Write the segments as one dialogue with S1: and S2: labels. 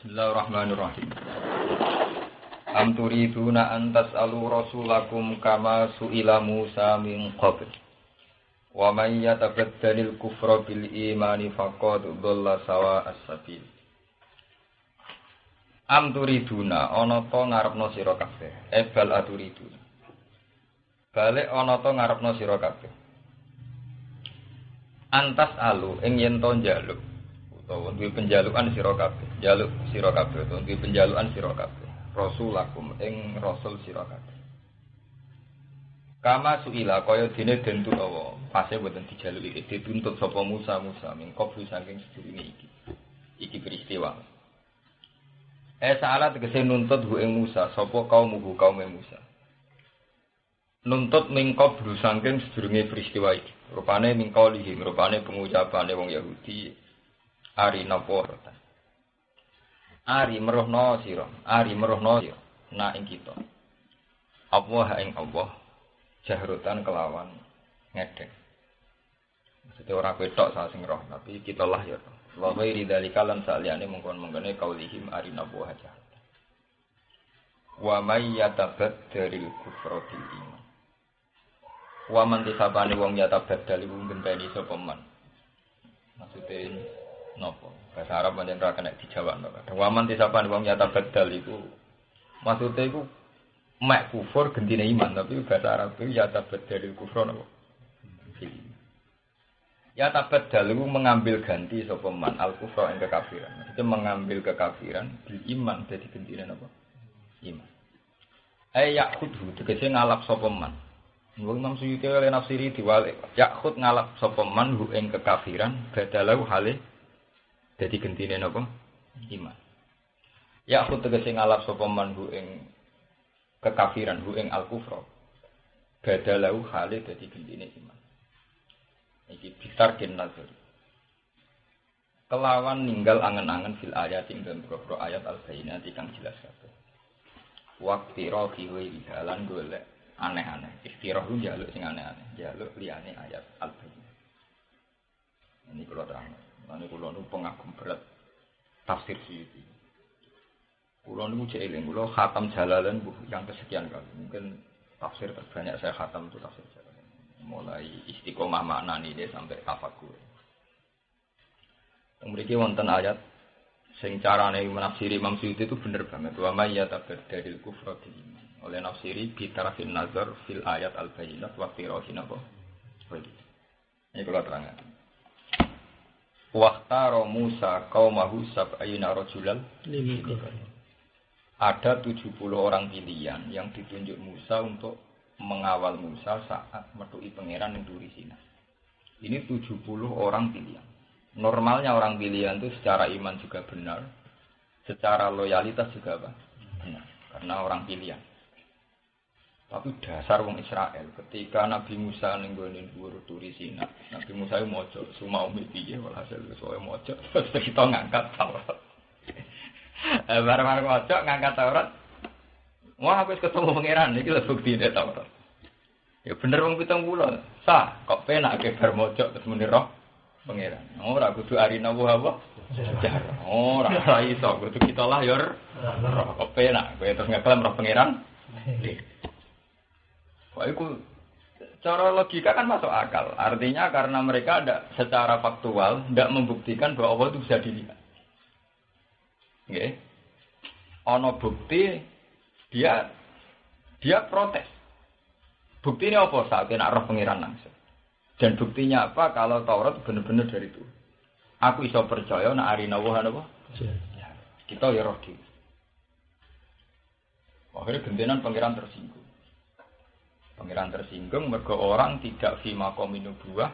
S1: Bismillahirrahmanirrahim. Am turiduna an tas'alu rasulakum kama su'ila Musa min qabl. Wa may yatabaddalil kufra bil imani faqad dhalla sawa'as sabil. Am turiduna ana ta ngarepno sira kabeh. Bal aturiduna. Balik ana ta ngarepno sira kabeh. Antas alu ing yen to njaluk utawa duwe penjalukan sira kabeh. Njaluk sira kabeh utawa duwe penjalukan sira kabeh. Rasulakum ing rasul sira kabeh. Kama suila kaya dene den tutawa pase boten dijaluki dituntut sapa Musa mingko saking sedurunge iki. Iki peristiwa. Salah tegese nuntut hu ing Musa sapa kaum Musa. Nuntut mingko saking sedurunge peristiwa iki. Rupane mingko lihi, rupane pengucapane wong Yahudi ari napa Ari merohno sira na ing kita. Allah ing Allah jahrutan kelawan ngedek. Maksudnya ora ketok sak sing roh, tapi kita lah ya. Wa ghairi dzalika lan saliyane mengkon-mengkone kaulihim arina buah jahat. Wa may yatabaddalil kufra bil iman. Wa man tisabane wong yatabaddal iku ngenteni sapa man. Maksudnya napa? Bahasa Arab pancen ora kena dijawabno. Wa man tisabane wong yatabaddal iku maksudnya iku mek kufur gendine iman, tapi bahasa Arab itu yatabaddalil kufra napa? Yatabaddal iku mengambil ganti sapa man al kufra ing kekafiran. Maksudnya mengambil kekafiran bil iman dadi gendine napa? Iman. Yakhudhu tegese ngalap sapa man. Wong Imam Suyuti oleh nafsiri diwalik. Yakhud ngalap sapa man hu ing kekafiran badalau hale dadi gendine napa? Iman. Yakhud tegese ngalap sapa man hu ing kekafiran hu ing al-kufra badalau hale dadi gendine iman. Iki bitarkin nazar. Kelawan ninggal angen-angen fil ayat ing dalem beberapa ayat al-bayyinat kang jelas kabeh. Waqti rohi wa halan golek aneh-aneh. Istirah ku njaluk sing aneh-aneh, njaluk liyane ayat al-bayyinat. Ini kula terang. Mane kula nu pengagum berat tafsir Suyuti. Kula niku cek eling, kula khatam Jalalain yang kesekian kali. Mungkin tafsir terbanyak saya khatam itu tafsir Jalalain. Mulai istiqomah maknani dia sampai tafakur. Mriki wonten ayat sing carane menafsiri Imam Suyuti itu bener banget. Wa may yatabaddalil kufra bil iman. Oleh nafsiri bi tarafin nazar fil ayat al-bayyinat wa qira'atin apa? Ini kula terangkan. Waqtara Musa qaumahu sab'ina rajulan ada 70 orang pilihan yang ditunjuk Musa untuk mengawal Musa saat metuki pangeran yang duri Sinai. Ini 70 orang pilihan. Normalnya orang pilihan itu secara iman juga benar, secara loyalitas juga benar, karena orang pilihan. Tapi dasar wong Israel ketika Nabi Musa ning gone dhuwur duri Sinai, Nabi Musa yo maca sumau piye walhasil soe maca terus kita ngangkat Taurat. Barang-barang maca ngangkat Taurat. Wah, aku wis ketemu pangeran iki lho buktine Taurat. Ya bener wong 70. Sah, kok penak ke bar maca terus muni roh pangeran. Ora kudu arina wa jar. Ora iso kudu kita lah yo roh kok penak kowe terus ngeklaim roh pangeran. Wah, itu cara logika kan masuk akal. Artinya karena mereka ada secara faktual tidak membuktikan bahwa Allah itu bisa dilihat. Nggih. Ana bukti dia protes. Buktinya apa? Saat nak roh pangeran langsung. Dan buktinya apa? Kalau Taurat benar-benar dari itu. Aku iso percaya nak arina wa napa? Kita ya roh dhewe. Akhirnya gentenan pangeran tersinggung. Pangeran tersinggung mergo orang tidak fi maqamin nubuwah.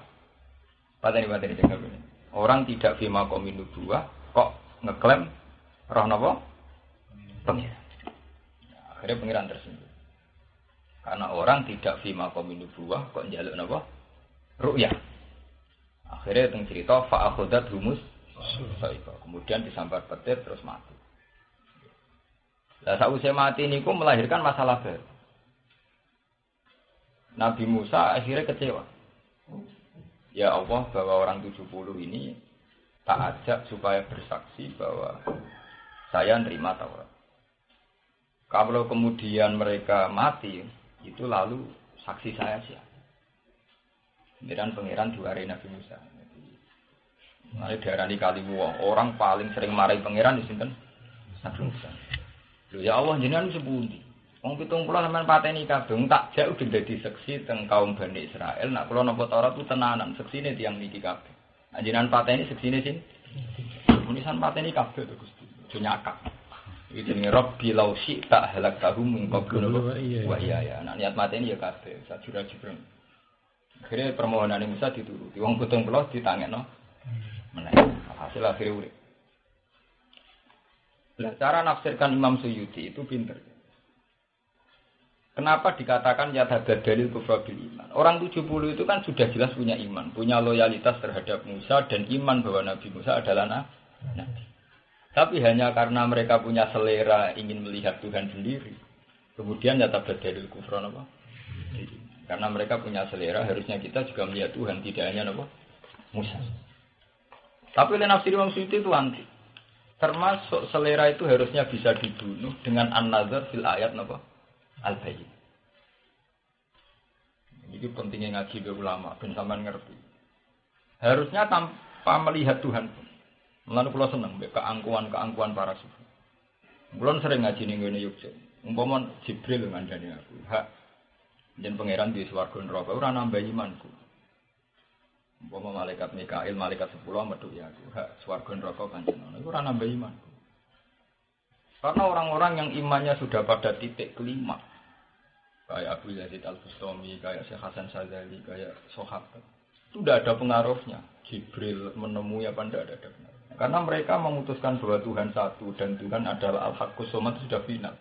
S1: Pateni jeneng ini. Orang tidak fi maqamin nubuwah kok ngeklaim roh napa? Pangeran. Akhirnya pangeran tersinggung. Karena orang tidak fi maqamin nubuwah kok njaluk napa? Ru'yah. Akhirnya teng cerita fa akhadat humus saika. Kemudian disambar petir terus mati. Lah sakwise mati niku melahirkan masalah baru. Nabi Musa akhirnya kecewa. Ya Allah, bahwa orang 70 ini tak ajak supaya bersaksi bahwa Saya nerima Taurat. Kalau kemudian mereka mati, itu lalu saksi saya siapa? Pangeran diwarai Nabi Musa. Mulai diarani kaliwuh, orang paling sering marahi pangeran di sinten? Nabi Musa. Lho ya Allah jenengan sepundi? Wong 70 sampean pateni kabeh, tak jak udah dadi seksi teng kaum Bani Israel. Nak kula napa Taurat ku tenanan, seksine tiyang niki kabeh. Jenengan pateni seksine sin. Munisan pateni kabeh to Gusti. Aja nyakak. Iki jenenge Rabbi law syi'ta halaktahum min qablu wa iya. Nak niat mateni ya kabeh, sajura-jureng. Akhirnya permohonan Musa dituruti. Wong 70 ditangekno. Meneh. Hasil akhirnya urip. Nah, cara nafsirkan Imam Suyuti itu pinter. Kenapa dikatakan yatahadad dalil kufra bil iman? Orang 70 itu kan sudah jelas punya iman, punya loyalitas terhadap Musa dan iman bahwa Nabi Musa adalah nabi. Tapi hanya karena mereka punya selera ingin melihat Tuhan sendiri, kemudian yatahadad dalil kufra apa? Karena mereka punya selera, harusnya kita juga melihat Tuhan, tidak hanya apa? Musa. Tapi oleh nafsir Imam Suyuti itu anti. Termasuk selera itu harusnya bisa dibunuh dengan an-nazar fil ayat apa? Al-Bayyin. Ini pentingnya ngaji be ulama, ben sampean ngerti. Harusnya tanpa melihat Tuhan pun. Mulane kula seneng mbek keangkuhan para sufi. Kula sering ngaji ning ngene Yogyakarta. Umpama Jibril ngandani aku, hak yen pangeran di swarga neraka ora nambah imanku. Umpama malaikat Mikail, malaikat 10 medhuk ya aku, hak swarga neraka panjenengan. Iku ora nambah imanku. Karena orang-orang yang imannya sudah pada titik kelima, kayak Abu Yazid Al-Bustami, kayak Syekh Hasan Sadzali, kayak Sahabat, itu tidak ada pengaruhnya. Jibril menemui apa tidak ada pengaruhnya. Karena mereka memutuskan bahwa Tuhan satu dan Tuhan adalah Al-Haqqus Shomad sudah final.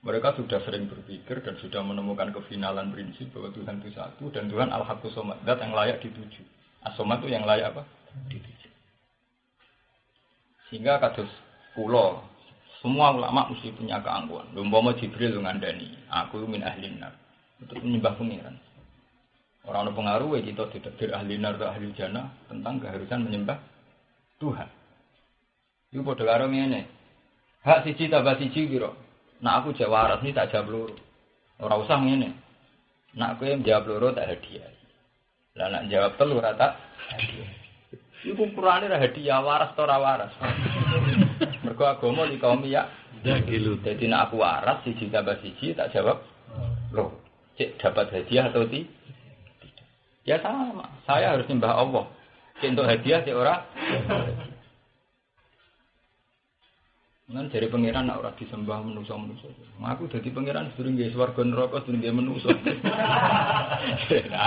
S1: Mereka sudah sering berpikir dan sudah menemukan kefinalan prinsip bahwa Tuhan itu satu dan Tuhan Al-Haqqus Shomad, zat yang layak dituju. As-Shomad itu yang layak apa? Dituju. Sehingga kados kula semua ulama mesti punya keangkuhan. Umpama Jibril ngandani, aku min ahli nar. Untuk menyembah pangeran. Orang ono pengaruh kita ditetir ahli nar atau ahli jannah tentang keharusan menyembah Tuhan. Iku padha karo ngene. Hak siji tambah siji piro? Nak aku jawab waras ni tak jawab loro. Ora usah ngene. Nak kowe jawab loro tak hadiah. Lah nak jawab telu ora tak hadiah. Iku ukurane ra hadiah waras ta ora waras. Mergo agama di kaum ya gitu. Jadi nek aku waras siji tambah siji tak jawab loh. Cek dapat hadiah atau tidak? Ya sama. Saya harus nyembah Allah. Cek untuk hadiah cek ora. Nan dari pangeran nak ora disembah manusa-manusa. Aku dadi pangeran sedurung nggih swarga neraka sedurung nggih manusa.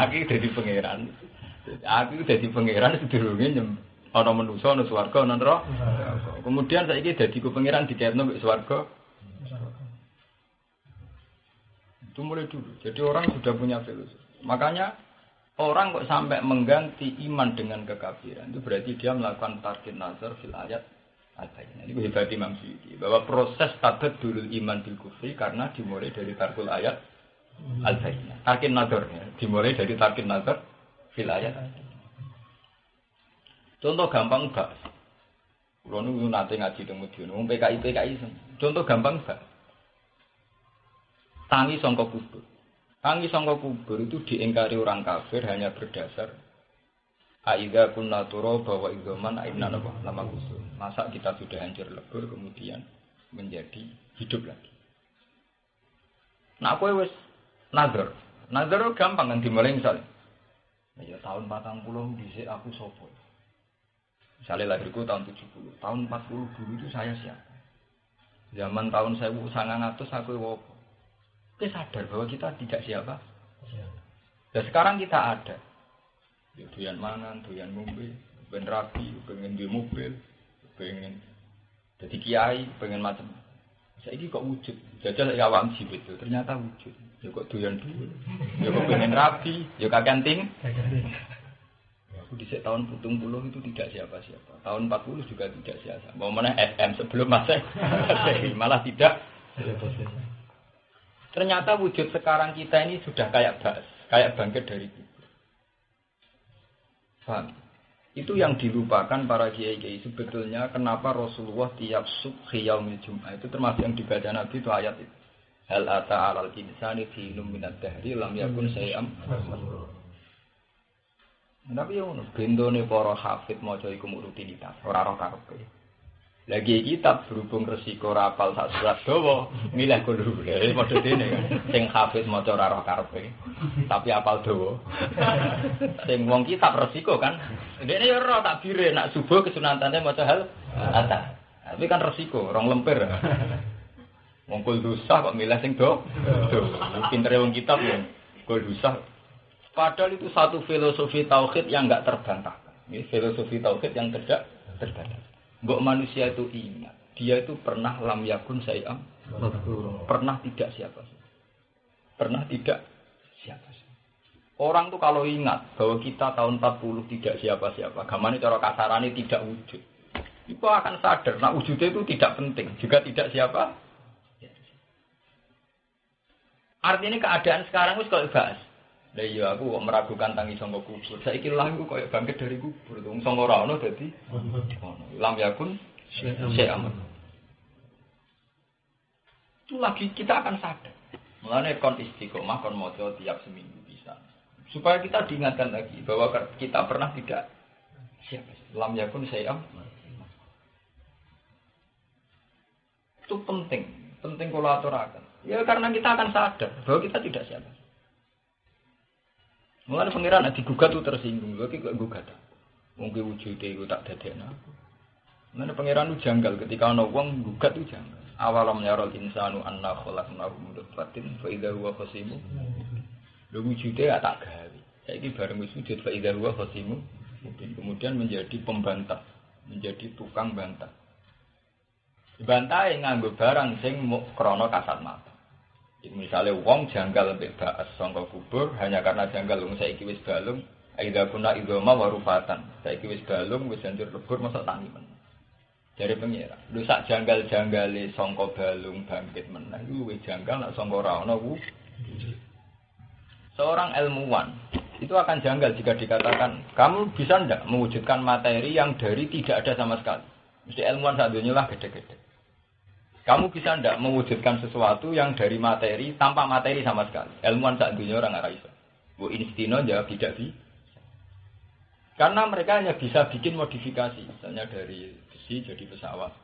S1: Aku dadi pangeran. Aku dadi pangeran sedurunge ana manusa ana swarga ana neraka. Kemudian saiki dadi ku pangeran diketno mek swarga. Itu mulai dulu. Jadi orang sudah punya filosofi. Makanya orang kok sampai mengganti iman dengan kekafiran itu berarti dia melakukan tarkin nazar fil ayat al-Bayyin. Ini hebat Imam Suyuti bahwa proses tabaddul iman bil kufri karena dimulai dari tarkul ayat al-Bayyin. Tarkin nazar ya, dimulai dari tarkin nazar fil ayat. Contoh gampang Mbak. Kulo nu nate ngaji teng Medion, wong PKI. Contoh gampang Mbak. Tangi sangka kubur. Tangi sangka kubur itu diingkari orang kafir hanya berdasar aidza kunna turaba wa idzaman aina lama kusur. Masa kita sudah hancur lebur kemudian menjadi hidup lagi. Nah kowe wis nazar. Nazar gampang kan dimulai misalnya. Ya tahun 40 dhisik aku sapa? Misalnya lahirku tahun 70. Tahun 40 dulu itu saya siapa? Zaman tahun 1900 aku wopo. Kita sadar bahwa kita tidak siapa. Dan sekarang kita ada. Doyan mangan, doyan ngombe, pengen rapi, pengen di mobil, pengen jadi kiai, pengen macam. Saiki kok wujud. Jajal ya awam sibit itu ternyata wujud. Ya kok doyan duit. Ya kok pengen rapi, ya kakanting. Aku di tahun 70 itu tidak siapa-siapa. Tahun 40 juga tidak siapa. Mau mana FM sebelum masa malah tidak. Ternyata wujud sekarang kita ini sudah kayak bangkit dari kubur. Paham? Itu yang dilupakan para kiai-kiai. Sebetulnya kenapa Rasulullah tiap subhi yaumil Jum'ah itu termasuk yang dibaca Nabi itu ayat itu. Hal ata 'alal insani hinum minad dahri lam yakun syai'am. Tapi yo bendone para hafid maca iku rutinitas, ora roh karepe. Lagi kitab berhubung resiko rapal sak surat dawa, milih kudu. Padha dene kan. Sing hafid maca ora roh karepe, tapi apal dawa. Sing wong kitab resiko kan. Dene yo ora takbire nak subuh kesunatane maca hal ata. Tapi kan resiko, rong lemper. Wong kul dosa kok milih sing do. Pintere wong kitab yo kul dosa. Padahal itu satu filosofi tauhid yang enggak terbantahkan. Ini filosofi tauhid yang tidak terbantahkan. Mbok manusia itu ingat, dia itu pernah lam yakun syai'am, pernah tidak siapa sih. Pernah tidak siapa sih. Orang tuh kalau ingat bahwa kita tahun 40 tidak siapa-siapa, gamane cara kasarane tidak wujud. Itu akan sadar, nah wujudnya itu tidak penting, juga tidak siapa. Artinya keadaan sekarang wis kok bahas. Lah iya aku kok meragukan tangi sangka kubur. Saiki lah aku koyo bangkit dari kubur. Wong sangka ora ono dadi ono. Lam yakun syai'am. Itu lagi kita akan sadar. Mulane kon istiqomah kon maca tiap seminggu bisa. Supaya kita diingatkan lagi bahwa kita pernah tidak siapa. Lam yakun syai'am. Itu penting kalau aturakan. Ya karena kita akan sadar bahwa kita tidak siapa. Mulane pangeran digugat itu tersinggung, lho iki kok gugat. Mungkin wujude iku tak dadekno. Mulane pangeran itu janggal ketika ana wong gugat itu janggal. Awalam yarul insanu anna khalaqnahu min nutfatin fa idza huwa khasimun. Lho wujude tak gawe. Saiki bareng wis wujud fa idza huwa khasimun. Kemudian menjadi pembantah, menjadi tukang bantah. Dibantahe nganggo barang sing krana kasat mata. Misalnya wong janggal mbek baas sangka kubur hanya karena janggal wong saiki wis balung aidha kuna idoma warufatan saiki wis balung wis hancur lebur mosok tangi men dari pengira lho sak janggal-janggale sangka balung bangkit meneh iku wis janggal nek sangka ora ana seorang ilmuwan itu akan janggal jika dikatakan kamu bisa ndak mewujudkan materi yang dari tidak ada sama sekali mesti ilmuwan sak donya lah gede-gede. Kamu bisa tidak mewujudkan sesuatu yang dari materi tanpa materi sama sekali. Ilmuwan sak dunia orang nggak bisa. Bu Einstein jawab tidak bisa. Karena mereka hanya bisa bikin modifikasi, misalnya dari besi jadi pesawat,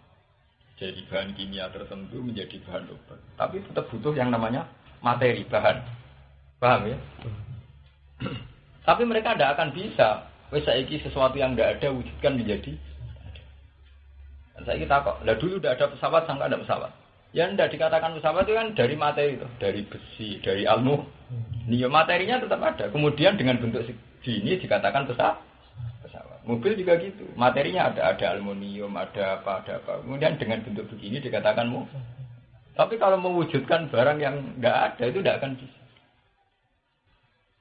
S1: jadi bahan kimia tertentu menjadi bahan obat. Tapi tetap butuh yang namanya materi bahan. Paham ya? Tapi mereka tidak akan bisa. Wes saiki sesuatu yang tidak ada wujudkan menjadi. Saya kita kok, lah dulu udah ada pesawat sampai ada pesawat. Yang tidak dikatakan pesawat itu kan dari materi itu, dari besi, dari aluminium. Materinya tetap ada. Kemudian dengan bentuk segini dikatakan pesawat. Mobil juga gitu, materinya ada aluminium, ada apa. Kemudian dengan bentuk begini dikatakan mobil. Tapi kalau mewujudkan barang yang tidak ada itu tidak akan bisa.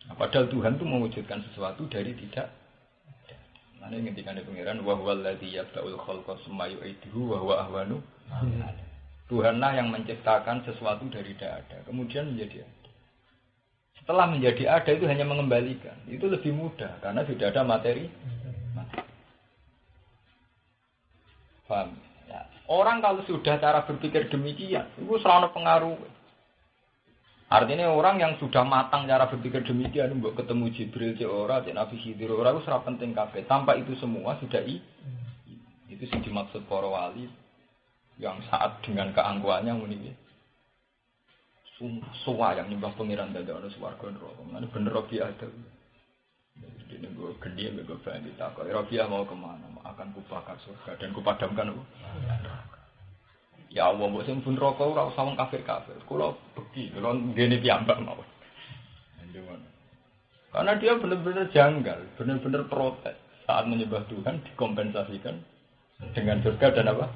S1: Nah, padahal Tuhan itu mewujudkan sesuatu dari tidak. Ana ngendikane pangeran wa huwal ladzi yabda'ul khalqa tsumma yu'iduhu wa huwa ahwanu. Tuhanlah yang menciptakan sesuatu dari tidak ada, kemudian menjadi ada. Setelah menjadi ada itu hanya mengembalikan. Itu lebih mudah karena sudah ada materi. Paham? Ya. Orang kalau sudah cara berpikir demikian, itu selalu pengaruh. Artinya orang yang sudah matang cara berpikir demikian, mbok ketemu Jibril cek ora, cek Nabi Khidir ora, itu ora penting kabeh. Tanpa itu semua sudah itu sing dimaksud para wali yang saat dengan keangkuhannya muni suwa yang nyembah pangeran dadakno swarga neraka. Mane bener Rabi'ah ada. Jadi gue gede gue pengen ditakok. Rabi'ah mau kemana? Akan kubakar surga dan kupadamkan apa? Ya Allah, mbok sing pun rokok ora usah wong kafir-kafir. Kula beki, kula ngene piyambak mawon. Karena dia benar-benar janggal, benar-benar protes saat menyembah Tuhan dikompensasikan dengan surga dan apa?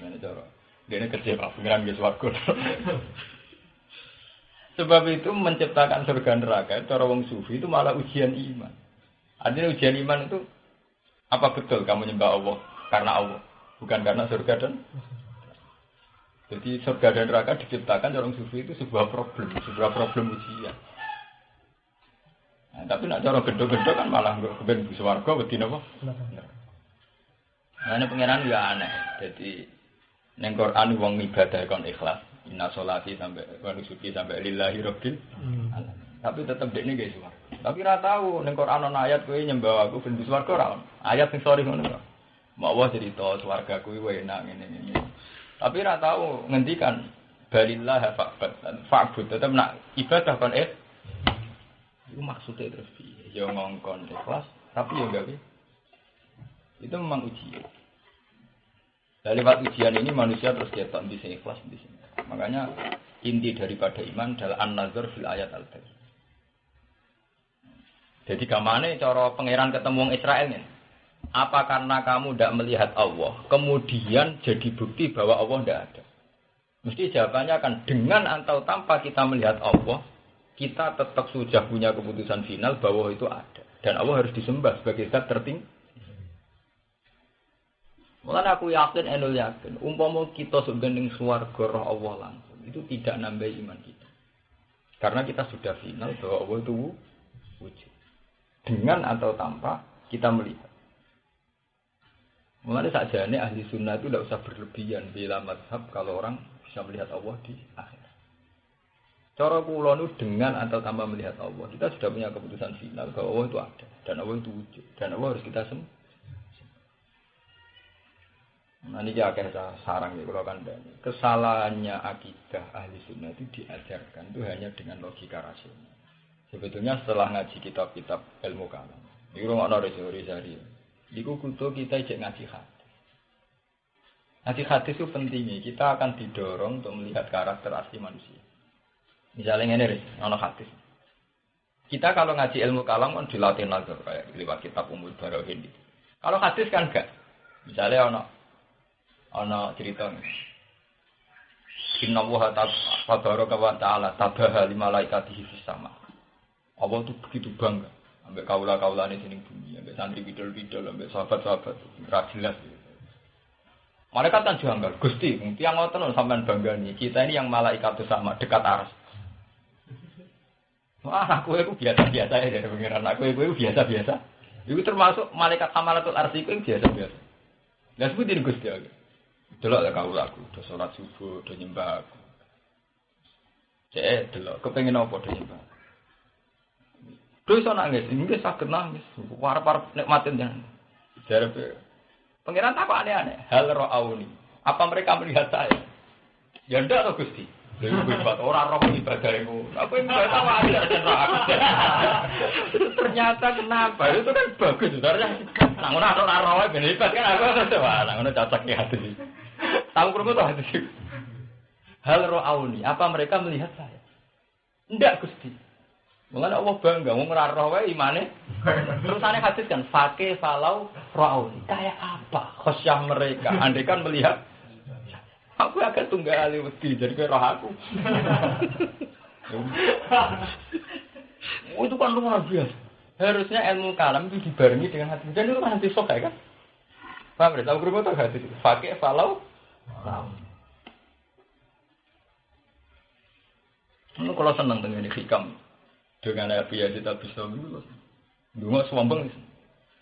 S1: Ngene cara. Dene kecewa pengiran ge swarga. Sebab itu menciptakan surga neraka cara wong sufi itu malah ujian iman. Artinya ujian iman itu apa betul kamu menyembah Allah karena Allah? Bukan karena surga dan jadi surga dan neraka diciptakan orang sufi itu sebuah problem ujian. Nah, tapi nak cara gendo-gendo kan malah kepen di swarga wedi napa? Nah, ini pengiran ya aneh. Jadi ning Quran wong ibadah kon ikhlas, inna sholati sampai wa nusuki sampai lillahi rabbil alamin. Tapi tetep dekne guys swarga. Tapi ora tau ning Quran ana ayat kowe nyembah aku ben di swarga ora. Ayat sing sori ngono kok. Mak wa cerita swarga kuwi enak ngene-ngene. Tapi ora tau ngendikan balillah fa'bud tetep nak ibadah kon itu maksudnya terus piye? Ya ngongkon ikhlas, tapi ya enggak. Itu memang ujian. Dari lewat ujian ini manusia terus ketok di sini ikhlas di sini. Makanya inti daripada iman adalah an-nazar fil ayat al-bayyin. Jadi kamane cara pangeran ketemu wong Israel ini? Apa karena kamu tidak melihat Allah, kemudian jadi bukti bahwa Allah tidak ada? Mesti jawabannya akan dengan atau tanpa kita melihat Allah, kita tetap sudah punya keputusan final bahwa itu ada. Dan Allah harus disembah sebagai zat tertinggi. Mulane aku yakin enul yakin, umpama kita sebenarnya swarga roh Allah langsung, itu tidak nambah iman kita. Karena kita sudah final bahwa Allah itu wujud. Dengan atau tanpa kita melihat. Mulane sakjane ahli sunnah itu tidak usah berlebihan bila mazhab kalau orang bisa melihat Allah di akhirat. Cara kula nu dengan atau tanpa melihat Allah, kita sudah punya keputusan final bahwa Allah itu ada dan Allah itu wujud dan Allah harus kita sembah. Nah ini akeh sarang ya kalau kandani. Kesalahannya akidah ahli sunnah itu diajarkan itu hanya dengan logika rasional. Sebetulnya setelah ngaji kitab-kitab ilmu kalam, ini rumah Rizari. Iku kudu kita ijek ngaji hadis. Ngaji hadis itu pentingnya. Kita akan didorong untuk melihat karakter asli manusia. Misalnya ini ono hadis. Kita kalau ngaji ilmu kalam kan dilatih nazar kayak lewat kitab Ummul Barahin. Kalau hadis kan enggak. Misalnya ana cerita Inna Allaha tabaraka wa ta'ala tabaha li malaikatihi fis sama. Allah itu begitu bangga ambek kaula-kaulane sing bumi, ambek santri bidol-bidol, ambek sahabat-sahabat ra jelas. Malaikat kan janggal, Gusti, tiyang ngoten sampean banggani. Kita ini yang malaikat sama dekat aras. Wah, aku itu biasa-biasa ya dari pengiran. Aku itu biasa-biasa. Itu termasuk malaikat hamalatul arsy itu biasa-biasa. Lah sebutin Gusti aku. Delok lek kaulaku, do salat subuh, do nyembah aku. Cek delok, kepengin apa do nyembah. Do iso nangis, nggih saged nangis. Arep-arep nikmatin jan. Jarepe pengiran tak kok aneh-aneh. Hal ra'auni. Apa mereka melihat saya? Ya ndak to Gusti. Lha ibadah ora roh ibadah iku. Aku ibadah wae ternyata kenapa? Itu kan bagus sebenarnya. Nang ora roh ben hebat kan aku terus wah nang ngono cocok ya hati. Tahu krungu to hati. Hal ra'auni. Apa mereka melihat saya? Ndak Gusti. Mengapa Allah bangga wong ora roh wae imane. Terusane hadis kan faqih falau ra'auni. Kayak apa khosyah mereka andekan melihat aku agak tunggal wedi jadi kayak roh aku. Itu kan luar biasa. Harusnya ilmu kalam itu dibarengi dengan hati. Dan itu kan hati sok kan? Paham ya? Tahu berapa tuh hati? Pakai falau. Ini kalau senang dengan hikam dengan Nabi Yazid Al-Bistami itu, dulu sombong.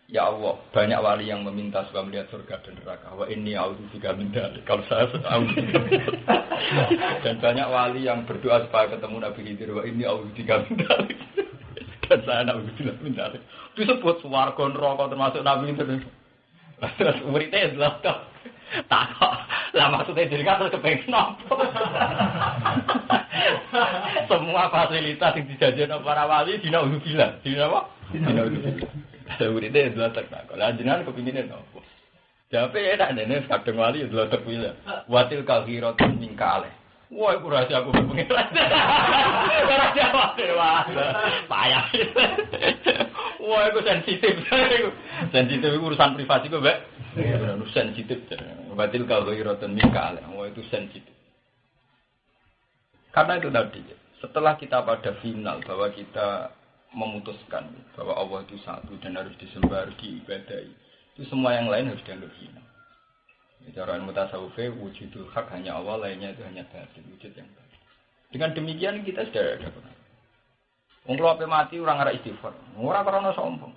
S1: Ya Allah, banyak wali yang meminta supaya melihat surga dan neraka. Wa inni a'udzubika min dzalik. Kalau saya dan banyak wali yang berdoa supaya ketemu Nabi Khidir. Wa inni a'udzubika min dzalik. Dan saya a'udzubika min dzalik. Disebut swarga neraka termasuk Nabi Khidir. Terus muridnya adalah takok. Lah maksudnya jadi kan kepengen apa? Semua fasilitas yang dijanjikan para wali dinaudzubillah. Dina apa? Dinaudzubillah. Muridnya adalah takok. Lah jenengan kepinginnya apa? Jawabe enak dene kadang wali adalah terpilih. Watil kafiratun min kalih. Wah, iku rahasia aku pengiran. Ora jawab wah. Payah. Wah, iku sensitif. Sensitif iku urusan privasi kok, Mbak. Sensitif. Watil kafiratun min kalih. Wah, itu sensitif. Karena itu tadi, setelah kita pada final bahwa kita memutuskan bahwa Allah itu satu dan harus disembah, harus diibadahi, itu semua yang lain harus dianggap hina. Cara mutasawwif wujudul hak hanya Allah, lainnya itu hanya batil, wujud yang batil. Dengan demikian kita sudah ada. Wong kula ape mati ora ngarep istighfar. Ora krana sombong.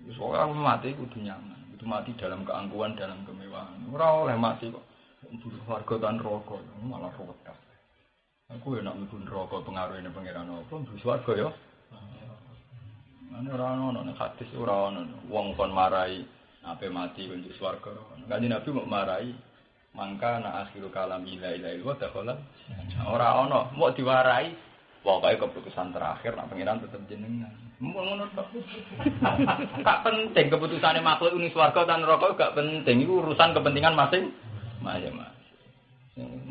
S1: Wis kok aku mati kudu nyaman. Kudu mati dalam keangkuhan, dalam kemewahan. Ora oleh mati kok mburu warga tan neraka, malah ruwet. Aku ya nak mlebu neraka pengaruhane pangeran apa mburu warga ya. Ana ora ono nek hadis ora ono. Wong kon marai ape mati kunjuk swarga. Kanjeng Nabi mau marai mangka na akhiru kalam ila ila ilwa dakhala. Ora ono, mau diwarai pokoke keputusan terakhir nak pangeran tetep jenengan. Ngono tok. Gak penting keputusane makhluk ning swarga ta neraka gak penting. Iku urusan kepentingan masing-masing.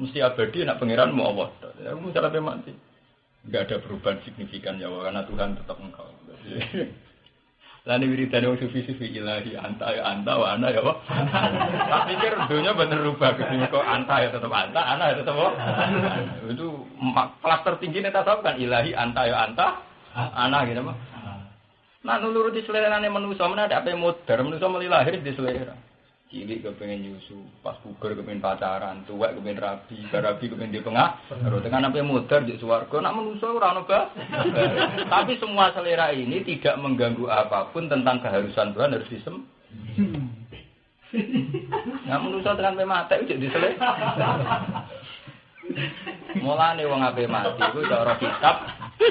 S1: Mesti abadi nak pangeran mau Allah. Aku mesti sampai mati. Enggak ada perubahan signifikan ya karena Tuhan tetap engkau. Lani wiridan wong sufi-sufi ilahi anta wa ana ya apa? Tak pikir dunia bener rubah kok anta ya tetap anta, ana ya tetap apa? Itu kelas tertinggi nek tasawuf kan ilahi anta ya anta, ana gitu apa? Nah nuruti selerane manusa men ada ape modern manusa muli lahir di selera. Cilik kepengin nyusu, pas puber kepengin pacaran, tuwek kepengin rabi kepengin di pengaruh. Dengan apa modern di swarga nak manusa ora ono tapi semua selera ini tidak mengganggu apapun tentang keharusan Tuhan harus disem. Nah manusa dengan mate itu di selera. Mulane wong ape mati iku cara kitab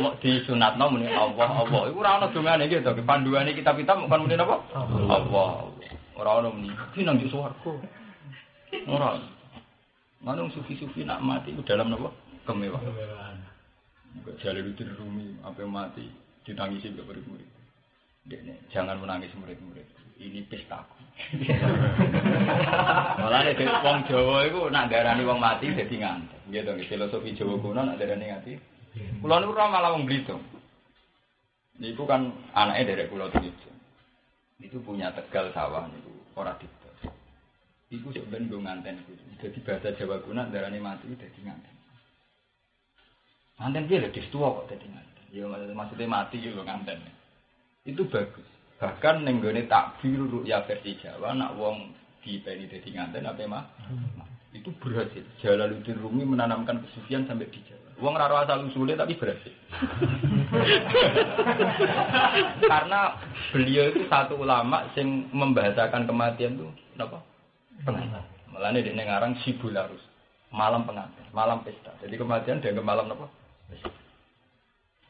S1: mau disunatno muni Allah. Iku ora ono dongane iki to, panduane kitab-kitab bukan muni napa? Allah. Ora ono muni, iki nang swarga. Ora. Manung sufi-sufi nak mati ku dalam napa? Kemewahan. Enggak Jalaluddin Rumi sampai mati ditangisi mbek murid-murid. Dekne, jangan menangis murid-murid. Ini pestaku. Malah nek wong Jawa iku nak darani wong mati dadi ngantek. Nggih to, filosofi Jawa kuno nak darani ngati. Kula niku ora malah wong Blitung. Niku kan anake derek kula Blitung. Itu punya Tegal sawah niku ora dites. Iku sik ben nggo nganten iku. Dadi bahasa Jawa kuno darane mati dadi nganten. Nganten piye lho distuwa kok dadi nganten. Ya maksudnya mati yo nganten. Itu bagus. Bahkan ning gone takbir ru'ya versi Jawa nak wong dipeni dadi nganten apa mah. Itu berhasil. Jalaluddin Rumi menanamkan kesufian sampai di Jawa. Wong ora asal usule tapi berhasil. Karena beliau itu satu ulama yang membahasakan kematian itu apa? Pengantin. Mulane dene ngarang Sibularus. Malam pengantin, malam pesta. Jadi kematian dianggap malam apa? Pesta.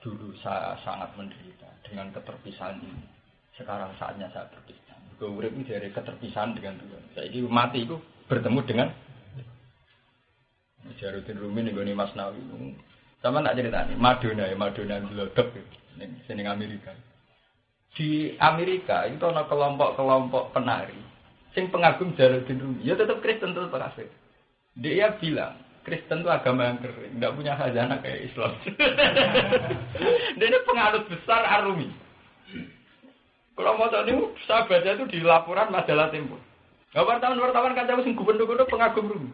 S1: Dulu saya sangat menderita dengan keterpisahan ini. Sekarang saatnya saya berpisah. Gue urip iki dari keterpisahan dengan Tuhan. Saiki mati iku bertemu dengan Jalaluddin Rumi ning gone Masnawi. Sama tak ceritani, Madonna glodok ning Amerika. Di Amerika itu ana kelompok-kelompok penari sing pengagum Jalaluddin Rumi. Ya tetap Kristen tetap kafir. Dia bilang Kristen itu agama yang kering, enggak punya khazanah kayak Islam. Dia ini penganut besar Ar-Rumi. Kalau mau tahu ini sahabatnya itu di laporan majalah Tempo. Wartawan kata sing gubernur pengagum Rumi.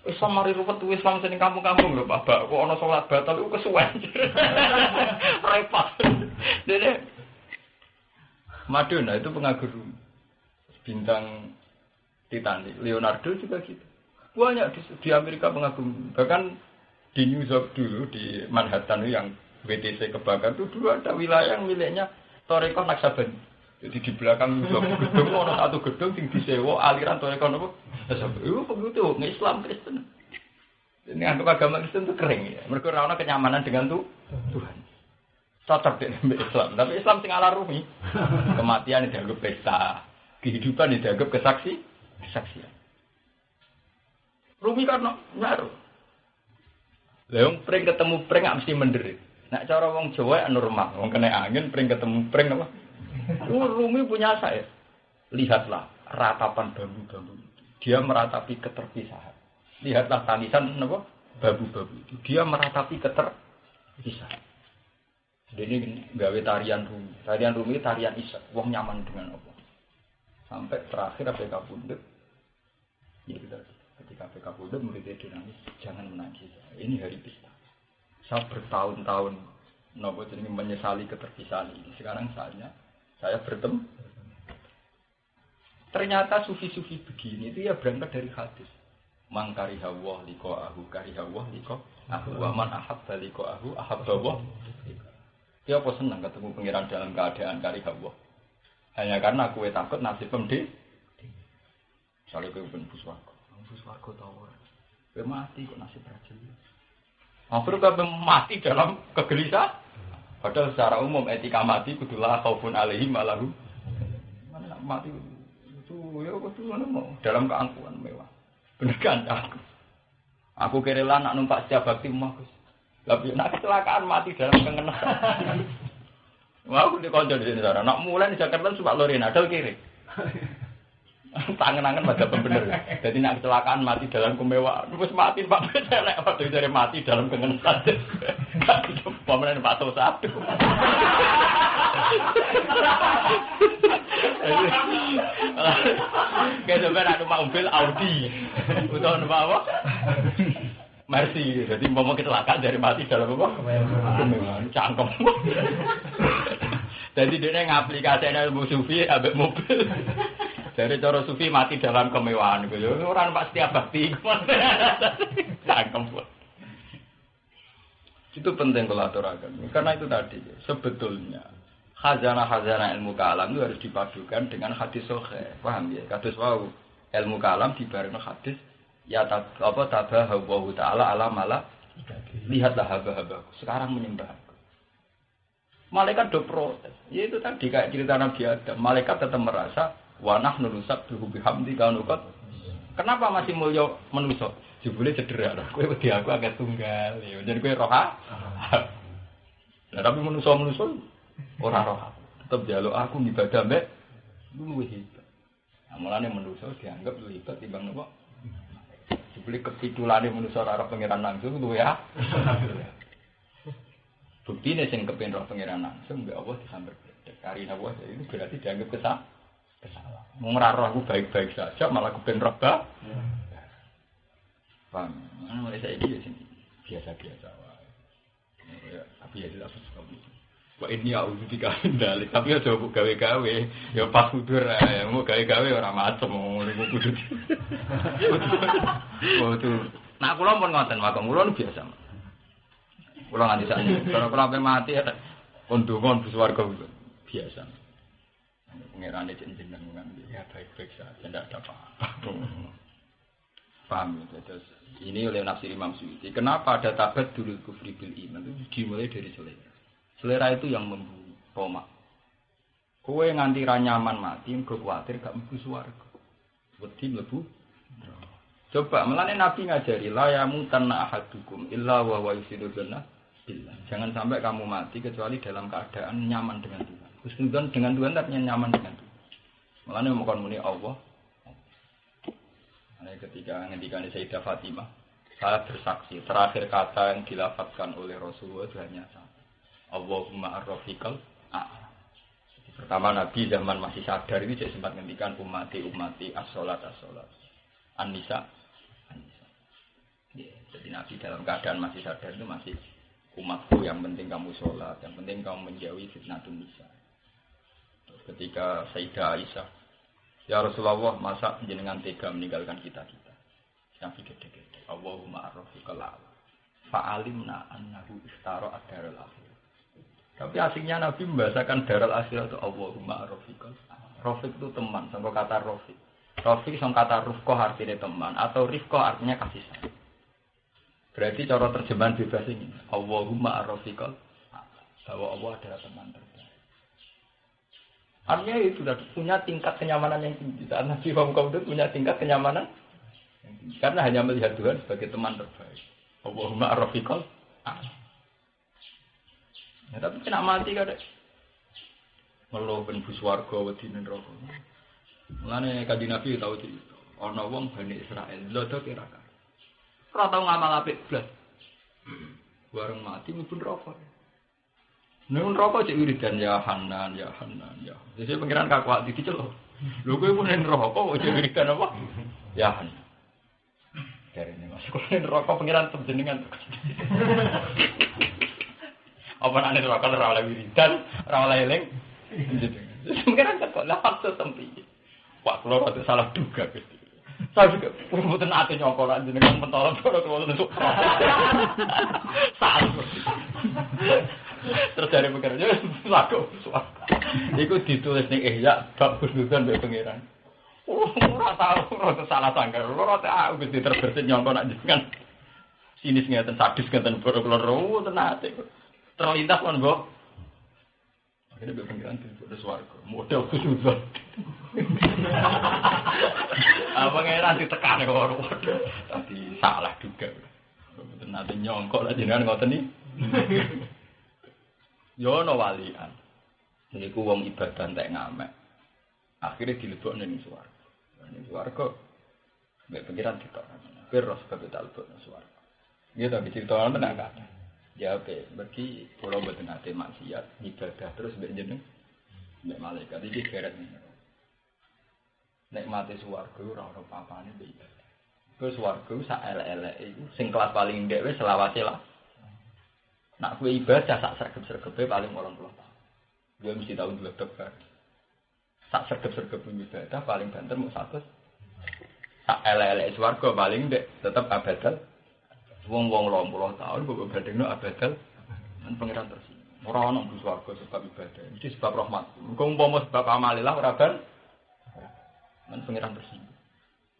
S1: Islam mari ruwet Islam sing kampung-kampung lho Pak. Kok ana salat batal iku kesuwen. Repot. Dene Madonna itu pengagum bintang Titanic. Leonardo juga gitu. Banyak di Amerika pengagum. Bahkan di New York dulu di Manhattan yang WTC kebakar itu dulu ada wilayah yang miliknya Torekoh Naksabandi. Jadi di belakang gedung ada satu gedung yang disewa aliran Torekoh apa? Itu begitu, Islam Kristen. Ini anggap agama Kristen itu kering ya. Mereka ora ana kenyamanan dengan Tuhan. Cocok dengan Islam, tapi Islam sing ala Rumi. Kematian dianggap pesta, kehidupan dianggap kesaksian. Rumi kan ngaruh. Leung pring ketemu pring gak mesti menderit. Nek cara wong Jawa normal, wong kena angin pring ketemu pring apa? Rumi punya saya. Lihatlah ratapan bambu-bambu itu. Dia meratapi keterpisahan. Lihatlah tangisan apa? Babu-babu itu. Dia meratapi keterpisahan. Jadi ini gawe tarian Rumi. Tarian Rumi tarian Isak. Wong nyaman dengan apa? Sampai terakhir APK Pundut. Ya kita ketika APK Pundut muridnya dinamis, jangan menangis. Ini hari pesta. Saya bertahun-tahun menyesali keterpisahan ini. Sekarang saatnya saya bertemu. Ternyata sufi-sufi begini itu ya berangkat dari hadis. Man karihawah liqa'ahu karihawah liqa'ahu wa man ahabba liqa'ahu ahabba wa. Dia apa senang ketemu pangeran dalam keadaan kari Allah. Hanya karena kowe takut nasib pemdi. Misalnya kowe ben buswarga. Buswarga ta ora. Kowe mati kok nasib raja. Akhirnya kowe mati dalam kegelisahan. Padahal secara umum etika mati kudulah khaufun alaihim malahu. Mana mati itu ya kudu mau dalam keangkuhan mewah. Bener kan aku kerela nak numpak setiap bakti mah Gus. Tapi nak kecelakaan mati dalam kengenan. Wah, aku dikonco di sini sana. Nak mulai di Jakarta sumpah lori nadal kiri. Tangan-tangan pada pembener. Jadi nak kecelakaan mati dalam kemewahan. Terus mati Pak Becelek waktu dari mati dalam kengenan. Pemenang Pak Tosatu. Kayak sebenarnya numpak mobil Audi, atau numpak apa? Mercy. Jadi mau kecelakaan dari mati dalam apa? Cangkem. Jadi dia ngaplikasikan ilmu sufi abek mobil. Dari cara sufi mati dalam kemewahan. Orang pasti abadi. Cangkem. Itu penting kalau aturakan. Karena itu tadi sebetulnya khazanah ilmu kalam itu harus dipadukan dengan hadis sahih. Paham ya? Kados wau ilmu kalam dibareng hadis ya tabahu ta'ala ala mala. Lihatlah haba-haba. Sekarang menyembah. Malaikat do protes. Ya itu tadi kayak cerita Nabi Adam. Malaikat tetap merasa wa nahnu nusabbihu bihamdi kanukat. Kenapa masih mulya manusa? Jebule cedera. Kowe wedi aku agak tunggal. Ya jadi kowe roha. Nah, tapi manusa ora roh. Tetep njaluk aku ibadah mbek luwih hebat. Nah, mulane manusa dianggap luwih hebat timbang napa? Jebule kepidulane manusa ora roh pangeran langsung luwih ya. Buktine sing kepen roh pangeran langsung mbek Allah disamber bedhek. Karina Allah itu berarti dianggap kesalahan. Wong ora roh aku baik-baik saja malah kepen roh ba. Paham? Mulai saiki ya sing biasa-biasa wae. Ya, tapi ya tidak sesuatu. Wah ini auzubillah dalik. Tapi ya coba gawe-gawe. Ya pas kudur ya mau gawe-gawe ora macem niku kudu. Oh tuh. Nah kula pun ngoten wae kula biasa. Kula nganti sakniki. Kalau kula mati ya kondongan bus warga biasa. Pengerane jenengan ya baik-baik saja tidak ada apa-apa. Paham ya? Terus ini oleh nafsir Imam Suyuti. Kenapa ada tabat dulu kufri bil iman itu dimulai dari selera. Selera itu yang membunuh tomak. Kowe nganti ra nyaman mati, engko kuwatir gak mlebu swarga. Wedi mlebu. Coba melane Nabi ngajari la yamutanna ahadukum illa wa huwa yusidu billah. Jangan sampai kamu mati kecuali dalam keadaan nyaman dengan Tuhan. Husnudzon dengan Tuhan artinya nyaman dengan Tuhan. Melane mokon muni Allah. Nah, ketika ngendikan Sayyidah Fatimah, saya bersaksi terakhir kata yang dilafadzkan oleh Rasulullah itu hanya satu. Allahumma ar-rafiqal a'la. Pertama Nabi zaman masih sadar itu saya sempat ngendikan ummati as-salat. An-nisa. Ya, jadi Nabi dalam keadaan masih sadar itu masih umatku yang penting kamu sholat, yang penting kamu menjauhi fitnatun nisa. Terus ketika Sayyidah Aisyah, ya Rasulullah, masa jenengan tega meninggalkan kita? Nabi gede-gede. Allahumma ar-rafiqal a'la. Fa'alimna annahu istara ad-daral akhir. Tapi asiknya Nabi membahasakan daral akhir itu Allahumma ar-rafiqal a'la. Rafiq itu teman, sama kata rafiq. Rafiq sama kata rufqah artinya teman, atau rifqah artinya kasih sayang. Berarti cara terjemahan bebas ini. Allahumma ar-rafiqal a'la. Bahwa Allah adalah teman terbaik. Artinya itu sudah punya tingkat kenyamanan yang tinggi. Saat Nabi Muhammad punya tingkat kenyamanan yang tinggi. Karena hanya melihat Tuhan sebagai teman terbaik. Allahumma ar-rafiqal a'la. Ya, tapi kena mati kada. Ngeluh ben bus warga wedi neraka. Mulane Kanjeng Nabi tahu cerita. Ana wong Bani Israil lodo kira-kira. Ora tau ngamal apik blas. Bareng mati mlebu neraka. Nek neraka cek wiridan ya Hanan. Jadi pengiran kakuat dicelok. Lho kowe mun neraka kok cek wiridan apa? Ya Hanan. Jarene masuk neraka pengiran jenengan. Apa nek neraka ora oleh wiridan, ora oleh eling. Pengiran kok langsung tempi. Pak kula rada salah duga Gusti. Saya juga mboten ate nyokol jenengan mentolong kula nusuk. Salah. Terus dari pengiran swarga. Iku ditulis ning Ihya bab husnudzon mbek pengiran. Ora tau ora salah sangka. Ora tau Gusti terbesit nyangka nak jenengan sinis ngeten sadis ngeten kula tenate. Terlintas kon, Mbok. Akhirnya mbek pengiran disebut swarga. Model husnudzon. Pengiran ditekan kok ora. Tapi salah juga. Tenate nyangka lah jenengan ngoten iki. Yo ono walian. Niku wong ibadah entek ngamek. Akhire dilebokne ning swarga. Ning swarga mbek pengiran ditokno. Kira sebab talebokno swarga. Nggih ta dicritakno tenan kan. Ya oke, mergi kula mboten ate maksiat, ibadah terus mbek jeneng mbek malaikat iki geret niku. Nek mati swarga ora ono papane mbek ibadah. Terus swarga sak elek-eleke iku sing kelas paling ndek wis selawase lah. Nak kowe ibadah sak sregep-sregepe paling 80 tahun. Dia mesti tahu dua dokter. Sak sergap-sergap ibadah paling banter mau 100. Sak elek-elek swarga paling dek tetap abadal. Wong-wong 80 tahun kok badengno abadal. Men pangeran tersinggung. Ora ono mlebu swarga sebab ibadah. Mesti sebab rahmat. Muga umpama sebab amalilah ora ben. Men pangeran tersinggung.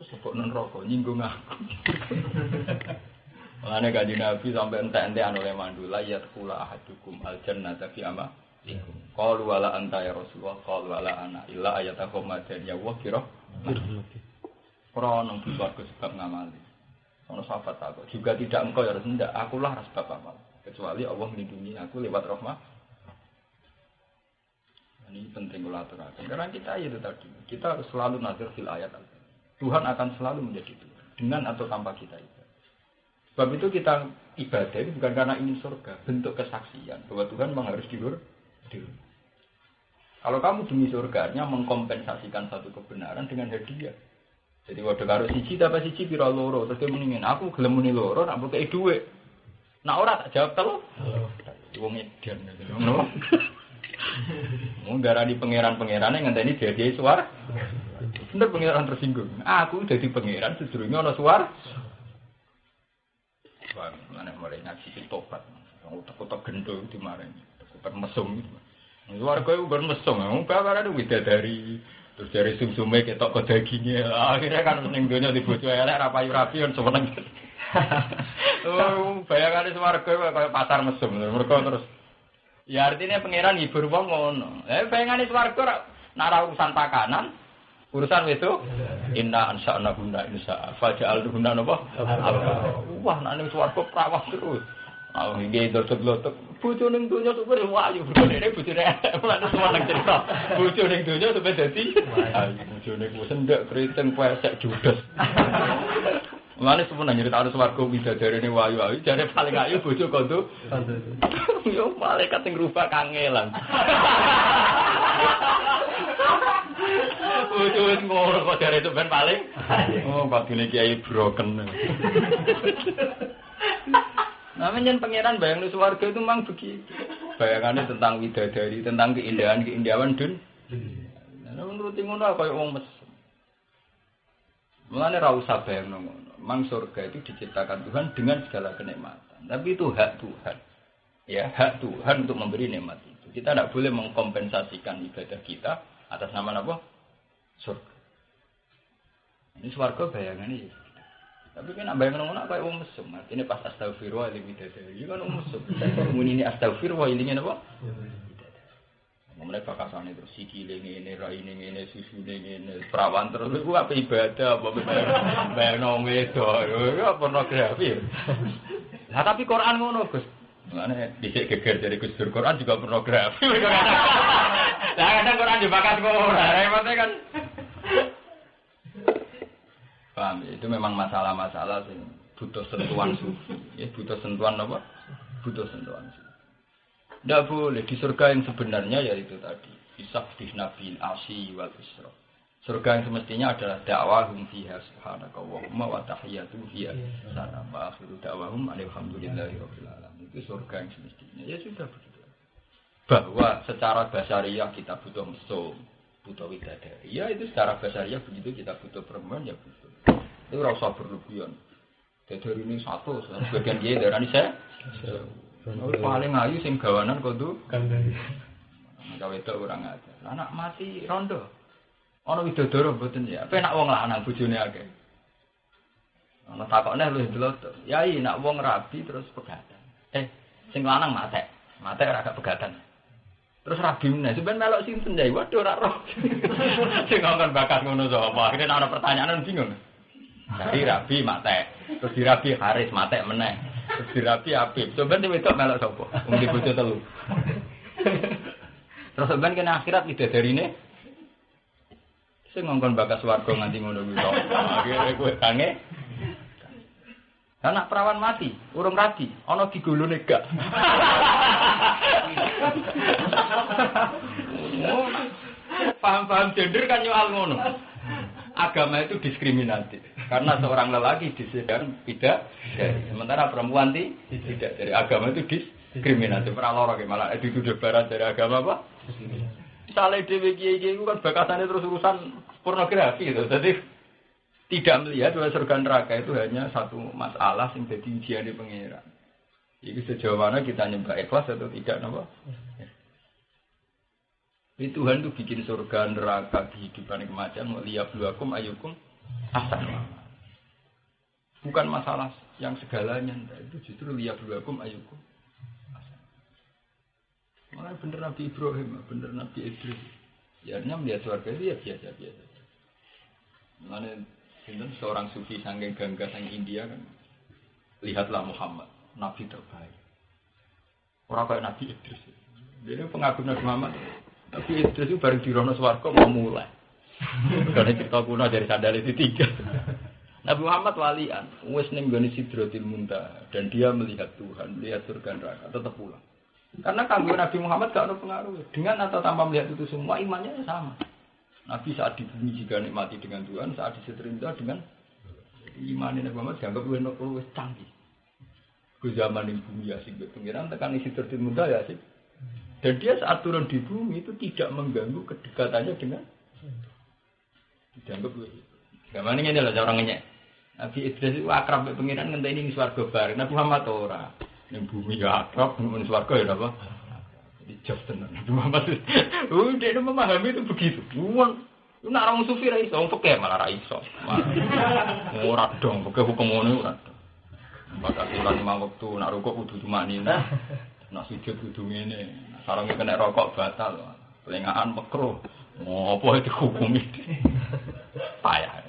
S1: Terus kok nang neraka nyinggung aku. Mulane kanjeng Nabi sampai entek-entekan oleh mandula ya kula ahadukum aljannata fi ama qalu wala anta ya Rasulullah qalu wala ana illa ayatakum madan ya wa kira ora nang swarga sebab ngamali ono sahabat aku juga tidak engkau ya Rasulullah akulah sebab amal kecuali Allah melindungi aku lewat rahmat ini penting kula aturaken karena kita itu tadi kita harus selalu nazar fil ayat Tuhan akan selalu menjadi Tuhan dengan atau tanpa kita itu sebab itu kita ibadah itu bukan karena ingin surga bentuk kesaksian bahwa Tuhan memang harus diur. Kalau kamu demi surganya mengkompensasikan satu kebenaran dengan hadiah. Jadi waduh karo siji dapat siji pira loro terus mendingin aku gelem muni loro nak mbokei dhuwit. Nak ora tak jawab telu. Wong edan ngono. Mung darani pangeran-pangerane ngenteni dadi suar. Bener pangeran tersinggung. Aku dadi pangeran sedurunge ana suar. Wah, ana mulai ngaji tobat. Utek-utek gendho dimaringi. Mesum gitu. Warga itu bermesum, bapak widadari terus dari sumsume ketok ke dagingnya. Akhirnya kan ning donya di bojo elek ra payu-rapi on seneng. Bayangane warga kayak pasar mesum. Mereka terus ya artinya pangeran hibur wong ngono. Bayangane warga nak ra urusan pakanan, urusan itu inna ansa'na guna insa faja'al guna napa? Wah, nak ning warga prawah terus. Oh, nggih dotok-dotok. Bojo ning donya super wayu, bojone bojone lan seneng cerita. Bojo ning donya sampe dadi ayu, bojone ku sendek kriting pesek judes. Mane semono nyritakno swarga widadarene wayu-wayu, jare paling ayu bojo kondo. Yo malaikat sing rubah kangelan. Bojo wis ngono kok jare itu ben paling. Oh, badune kiai broken. Namanya pangeran bayang swarga itu memang begitu. Bayangannya tentang widadari, tentang keindahan dun. Nah, menurut ngono kaya wong mesem. Mulane ra usah bayangno ngono. Mang surga itu diciptakan Tuhan dengan segala kenikmatan. Tapi itu hak Tuhan. Ya, hak Tuhan untuk memberi nikmat itu. Kita tidak boleh mengkompensasikan ibadah kita atas nama apa? Surga. Ini swarga bayangannya ya. Tapi kan bayang ngono kaya wong mesum. Artine pas astagfirullah li bidadari kan wong mesum. Muni ini astagfirullah ilinge napa? Mulai bakasane terus sikile ngene, raine ngene, susune ngene, perawan terus iku apa ibadah apa bayang nang wedok. Iku pornografi. Lah tapi Quran ngono, Gus. Mane dhisik geger dari Gus Dur Quran juga pornografi. Lah kadang Quran dibakat ngono. Remote kan. Paham ya? Itu memang masalah-masalah sing butuh sentuhan sufi. Ya, butuh sentuhan apa? Butuh sentuhan sufi. Tidak boleh di surga yang sebenarnya yaitu tadi isaf di nabil asyi wal isra. Surga yang semestinya adalah dakwahum fiha subhanakallahumma wa tahiyyatuhum fiha salam wa akhiru da'wahum alhamdulillahirabbil alamin. Itu surga yang semestinya. Ya sudah begitu. Bahwa secara basariah kita butuh mesum, butuh widadari. Ya itu secara basariah begitu kita butuh perempuan ya butuh. Itu rasa berlebihan. Dari ini satu, sebagian dia darah ini saya. Paling ayu sing gawanan kudu
S2: Kandhani.
S1: gawe tok ora ngajar. Anak mati rondo. Ana widodoro mboten ya. Penak wong lanang bojone akeh. Ana takokne lho delok. Yai nak wong rabi terus pegatan. Sing lanang matek. Matek ora gak pegatan. Terus rabi meneh. Sampeyan melok sinten ya? Waduh ora roh. Sing ngongkon bakat ngono sapa? Akhire ana pertanyaan bingung. Dari rabi matek. Terus dirabi Haris matek meneh. Terus dirabi Habib. Sampeyan wedok melok sapa? Wong di bojo telu. Terus sampeyan kena akhirat widadarine sing ngongkon bakas swarga nganti ngono kuwi to. Akhire kowe kange. Anak perawan mati, urung rabi, ana digolone gak. Paham-paham gender kan nyoal ngono. Agama itu diskriminatif karena seorang lelaki disediakan tidak dari sementara perempuan tidak dari agama itu diskriminatif. Ora lara malah dituduh barat dari agama apa? Misalnya dhewe kiai-kiai itu kan bakatane terus urusan pornografi gitu. Jadi tidak melihat bahwa surga neraka itu hanya satu masalah yang jadi ujian di pengiran. Itu sejauh mana kita nyembah ikhlas atau tidak, napa? Ini Tuhan itu bikin surga neraka kehidupan yang macam liyabluwakum ayyukum ahsanu. Bukan masalah yang segalanya, itu justru liyabluwakum ayyukum ahsanu. Makanya bener Nabi Ibrahim, bener Nabi Idris. Ya, melihat surga itu ya biasa-biasa. Makanya seorang sufi sanggeng gangga sang India kan, lihatlah Muhammad, Nabi terbaik. Orang kayak Nabi Idris. Dia pengagum Nabi Muhammad. Nabi Idris itu bareng di Rono Swargo mau mulai. Karena cerita kuno dari sandal itu 3. Nabi Muhammad walian, wes ning gone Sidratil Muntaha dan dia melihat Tuhan, melihat surga neraka, tetap pulang. Karena kanggo Nabi Muhammad gak ada pengaruh. Dengan atau tanpa melihat itu semua imannya sama. Nabi saat di bumi jika nikmati dengan Tuhan, saat di seterindah dengan iman Nabi Muhammad dianggap lebih canggih. Ke zaman di bumi asik berpengiran, tekan isi tertimunda ya asik. Dan dia saat turun di bumi itu tidak mengganggu kedekatannya dengan dianggap lebih. Zaman ini adalah orang ngenyek. Nabi Idris itu akrab berpengiran ngenteni ini swarga bareng. Nabi Muhammad ora. Yang bumi ya akrab, ngomong swarga ya apa? Dijawab tenan. Muhammad dia memahami itu begitu. Lu nak orang sufi ra iso, wong fikih malah ra iso. Ora dong, fikih hukum ngono ora dong. Bakal ulang 5 waktu, nak rukuk kudu cuma nina. Nak sujud kudu ngene. Sarenge kena rokok batal. Pelengahan makruh. Ngopo itu hukum itu? Payah.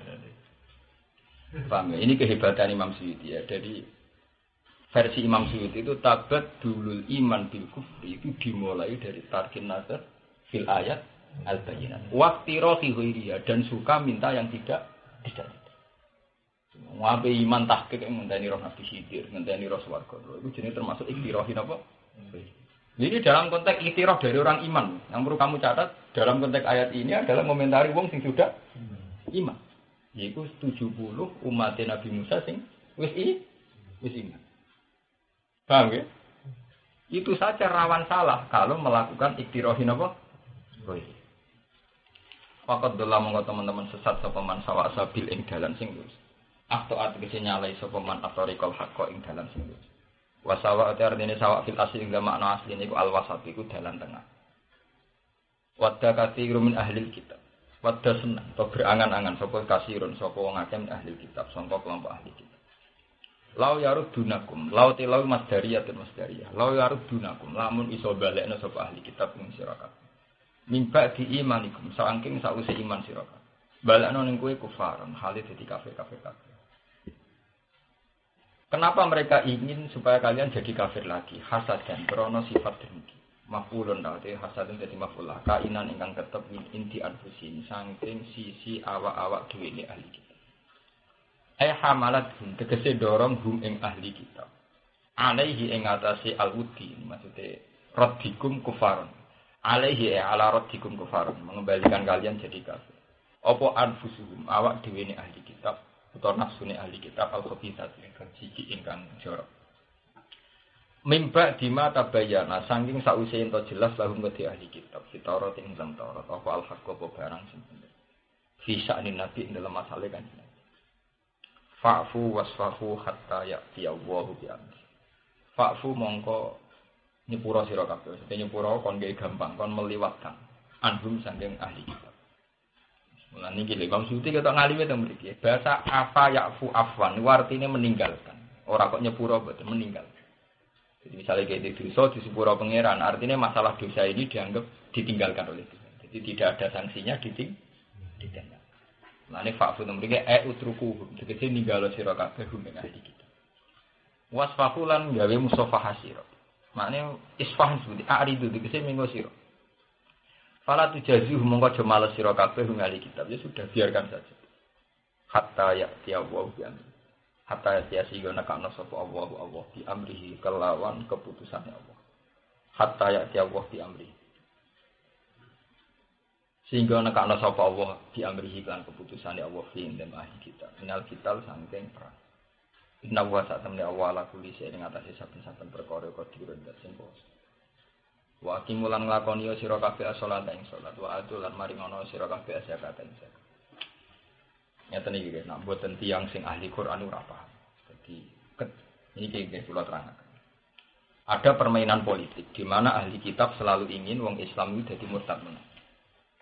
S1: Paham ya? Ini kehebatan Imam Suyuti ya. Jadi versi Imam Suyuti itu tabat dulul iman bil kufri itu dimulai dari tarkin nazar fil ayat al-bayyinat. Waqti rohi ghairiya dan suka minta yang tidak. Ngapain iman tahqiq yang ngenteni roh Nabi Khidir, ngenteni roh swarga. Itu jenis termasuk iktirohin apa? Ini dalam konteks iktiroh dari orang iman. Yang perlu kamu catat dalam konteks ayat ini adalah komentari wong sing sudah iman. Yaitu 70 umat Nabi Musa sing wis iman. Paham ya? Itu saja rawan salah kalau melakukan iktirohin apa? Fakat dalam mengko teman-teman sesat sapa man sawa sabil ing dalan sing lurus. Akto ategese nyalai sapa man atorikal haqqa ing dalan sing lurus. Wasawa artine sawa fil asli ing makna asli niku al-wasat iku dalan tengah. Wadda katsirun min ahli kitab. Wadda seneng to berangan-angan sapa kasirun sapa wong akeh ahli kitab, sangka kelompok ahli kitab. Lau yarudunakum, lau tilau masdariyatun masdariyah. Lau yarudunakum, lamun iso balekna sapa ahli kitab ing sira kabeh. Mimba di imanikum, saking sause iman sira kabeh. Balekna ning kowe kufaran, hale dadi kafir-kafir kabeh. Kenapa mereka ingin supaya kalian jadi kafir lagi? Hasad dan krono sifat dengki. Mafulun dadi hasadun dadi mafulah. Kainan ingkang tetep inti anfusin saking sisi awak-awak dhewe ahli kitab. Hamalat hum tegese dorong hum ing ahli kitab. Alaihi ing atase alwudi maksudnya raddikum kufaron. Alaihi ala raddikum kufaron mengembalikan kalian jadi kafir. Apa anfusuhum awak dhewe ahli kitab utawa nafsune ahli kitab al-khabithah ingkang siji ingkang jorok. Mimba dima tabayana saking sause ento jelas lahum kedhi ahli kitab Taurat ing dalam Taurat apa al-haqq apa barang sing bener. Fi sya'nin nabi ing dalam masalah kanjeng. Fa'fu wasfahu hatta ya'ti Allahu bi amri. Fa'fu mongko nyepura sira kabeh. Nyepura kon gawe gampang, kon meliwatkan anhum saking ahli kitab. Mulane iki lho Imam Suyuti ketok ngalime teng mriki. Bahasa afa ya'fu afwan artine meninggalkan. Ora kok nyepura boten meninggalkan. Jadi misalnya kayak itu dosa di sepura pangeran, artinya masalah dosa ini dianggap ditinggalkan oleh Tuhan. Jadi tidak ada sanksinya ditinggalkan. Nah ini fakfu nomornya utruku, jadi ninggalo sira kabeh hum ing ahli kita. Wasfahulan gawe musafahah sira. Maknanya isfah seperti aridu dikese minggo sira. Fala tujazihu mongko aja males sira kabeh hum ahli kitab. Ya sudah biarkan saja. Hatta ya tiawu bi amri. Hatta yasiya guna kana sapa Allah bi amrihi kelawan keputusannya Allah. Hatta yasiya Allah bi amrihi. Sehingga nekakno sapa Allah bi amrihi kan keputusane Allah fi indem ahli kita. Minal kital sangking perang. Inna wa sa'tamni awala kulli sing ing atase saben-saben perkara qadirun dat sing kuwasa. Wa aqimulan nglakoni sira kabeh salat ing salat wa atul lan maringono sira kabeh zakat ing zakat. Nyata nih guys, nak buatan tiang sing ahli Quran ora paham. Jadi ini kayak kula terangkan. Ada permainan politik di mana ahli kitab selalu ingin wong Islam itu jadi murtad menang.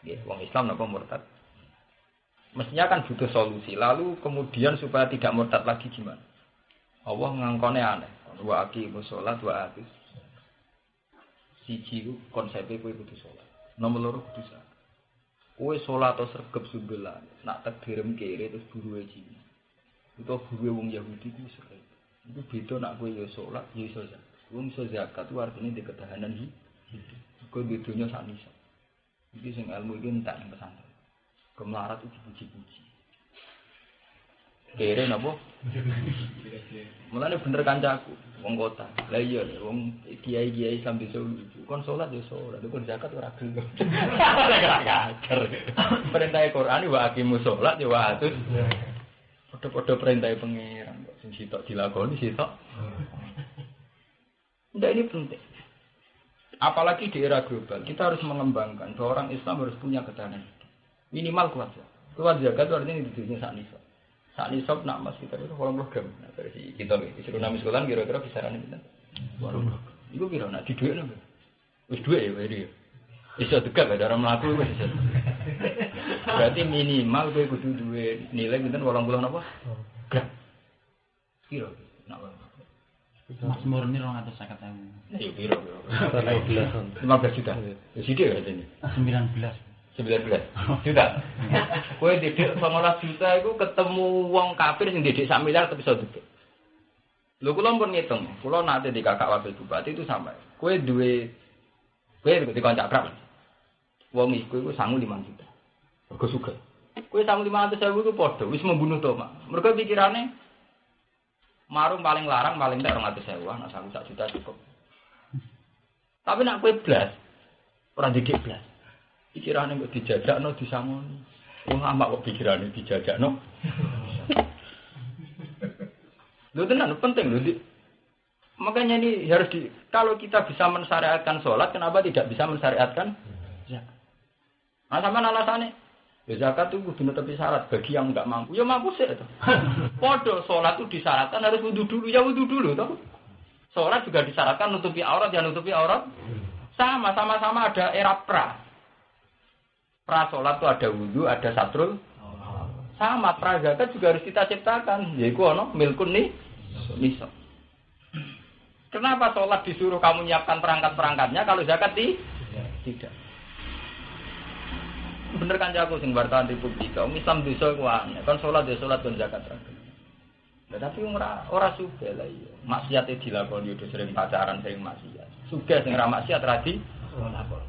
S1: Nggih, wong Islam napa murtad? Mestinya kan butuh solusi. Lalu kemudian supaya tidak murtad lagi gimana? Allah ngangkone aneh. Wa aqimus shalat wa atus. Siji konsepnya kowe kudu salat. Nomor loro kudu zakat. Kowe salat atau sregep sumbelan, nak tegirem kere terus buruwe cini. Itu buruwe wong Yahudi ku sregep. Itu beda nak kowe ya salat, ya iso zakat. Wong iso zakat itu artinya di ketahanan hidup. Kowe bedonya sak nisa. Iki sing ilmu iki entek ning pesantren. Kemlarat itu dipuji-puji. Kere napa? Mulane bener kancaku, wong kota. Lah iya wong kiai-kiai sampe lucu. Kon salat ya salat, kon zakat ora gelem. Kager. Perintah Quran wa aqimus salat ya wa atus. Padha-padha perintah pangeran kok sing sitok dilakoni sitok. Ndak ini penting. Apalagi di era global, kita harus mengembangkan bahwa orang Islam harus punya ketahanan hidup. Minimal kuat zakat. Kuat zakat itu artinya di dunia sak nisa. Saat ini sob nak mas kita itu kolom program. Nah, dari si kita disuruh nami sekolah kira-kira kisaran kita. Warung. Iku kira nak di duit nang. Wis duit ya dia. Bisa tegak ada orang melaku wis bisa. Berarti minimal kowe kudu duwe nilai pinten 80 napa? Gram. Kira nak.
S2: Mas murni 250.000.
S1: Iya kira. 15 juta. Ya sithik ya ini. 19 juta. Kowe didik 15 juta iku ketemu wong kafir sing didik 1 miliar tapi iso didik. Lho kula pun ngitung, kula nate di kakak wakil bupati itu sampai. Kowe dikoncak berapa? Wong iku sangu 5 juta. Mergo sugih. Kowe sangu 500.000 iku padha wis membunuh to, Mak. Mergo pikirane marung paling larang paling tak 200.000, nak sangu 1 juta cukup. Tapi nak kowe blas ora didik blas. Pikirane kok dijajakno disangoni. Wong amak kok pikirane dijajakno. Lho tenan penting lho. Makanya ini harus kalau kita bisa mensyariatkan salat, kenapa tidak bisa mensyariatkan zakat? Nah, sama alasannya zakat itu kudu netepi syarat bagi yang enggak mampu. Ya mampu sih itu. Padha salat itu disyaratkan harus wudu dulu, ya wudu dulu toh. Salat juga disyaratkan nutupi aurat, ya nutupi aurat. Sama-sama ada era pra. Pra sholat itu ada wudu, ada satrul. Sama pra zakat juga harus kita ciptakan. Yaitu ono milkun nih. Nisa. Kenapa sholat disuruh kamu nyiapkan perangkat-perangkatnya kalau zakat tidak? Bener kan jago sing wartawan Republika. Islam dosa kuwi. Kan sholat ya sholat kon zakat terakhir. Nah, tapi ora sugih lah iya. Maksiate dilakoni udah sering pacaran, sering maksiat. Sugih sing ora maksiat radi lakon.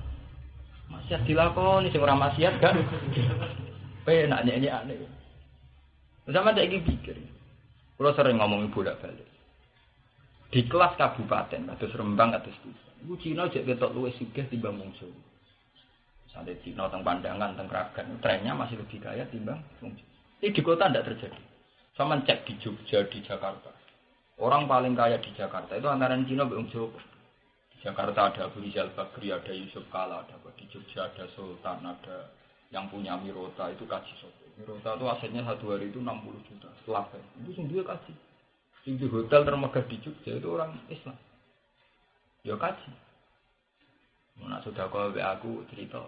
S1: Maksiat dilakoni sing ora maksiat kan. Penak nyek-nyekane. Sama tak iki pikir. Kulo sering ngomong bolak-balik. Di kelas kabupaten, kados Rembang, kados Tuban. Iku Cina jek ketok luwih sugih timbang wong Jawa. Sampai Cina teng Pandangan, teng Kragan, trennya masih lebih kaya timbang wong Jawa. Ini di kota tidak terjadi. Sama cek di Jogja, di Jakarta. Orang paling kaya di Jakarta itu antara Cina dan wong Jawa. Di Jakarta ada Abu Rizal Bakri, ada Yusuf Kala, ada di Jogja ada Sultan, ada yang punya Mirota itu kaji sopo. Mirota itu asetnya satu hari itu 60 juta. Setelah itu sendiri kaji. Di hotel termegah di Jogja itu orang Islam. Ya kaji. Nak sudah kau aku cerita,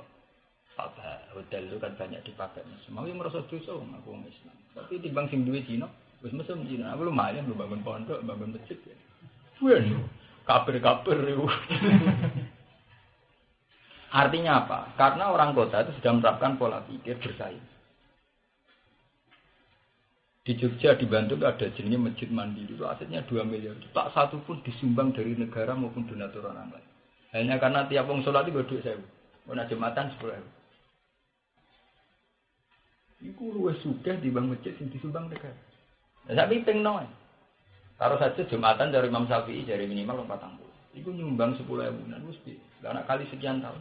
S1: Pak hotel itu kan banyak dipakai. Mau yang merasa dosa, aku orang Islam. Tapi timbang sing duwe Cina, wis mesem Cina. Aku lumayan lu bangun pondok, bangun masjid. Wen, kabar itu. Artinya apa? Karena orang kota itu sudah menerapkan pola pikir bersaing. Di Jogja di Bantul ada jenisnya masjid mandiri itu asetnya 2 miliar. Tak satu pun disumbang dari negara maupun donatur orang lain. Hanya karena tiap orang sholat itu duit saya. Mana jumatan 10.000. Iku luwes sugih dibang masjid yang disumbang negara. Tapi pengen. Taruh saja jumatan dari Imam Syafi'i dari minimal 40. Iku nyumbang 10.000 nan mesti. Karena kali sekian tahun.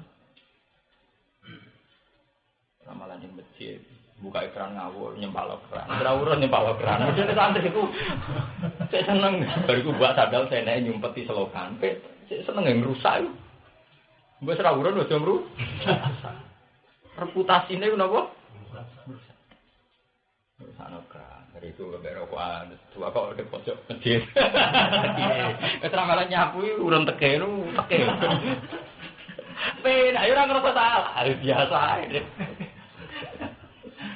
S1: Ramalan di masjid, buka ekran ngawur, nyempal keran. Berawuran nyempal keran. Udah santri itu. Saya seneng. Bariku buat sadal saya naik nyumpet di selokan. Saya seneng yang rusak itu. Gue serawuran udah jam rusak. Reputasi ini kenapa? Rusak keran. Dari itu berokokan. Tua kok ke pojok masjid. Keteramalan nyapu itu urun teke itu teke. Ayo orang ngerasa salah. Biasa aja.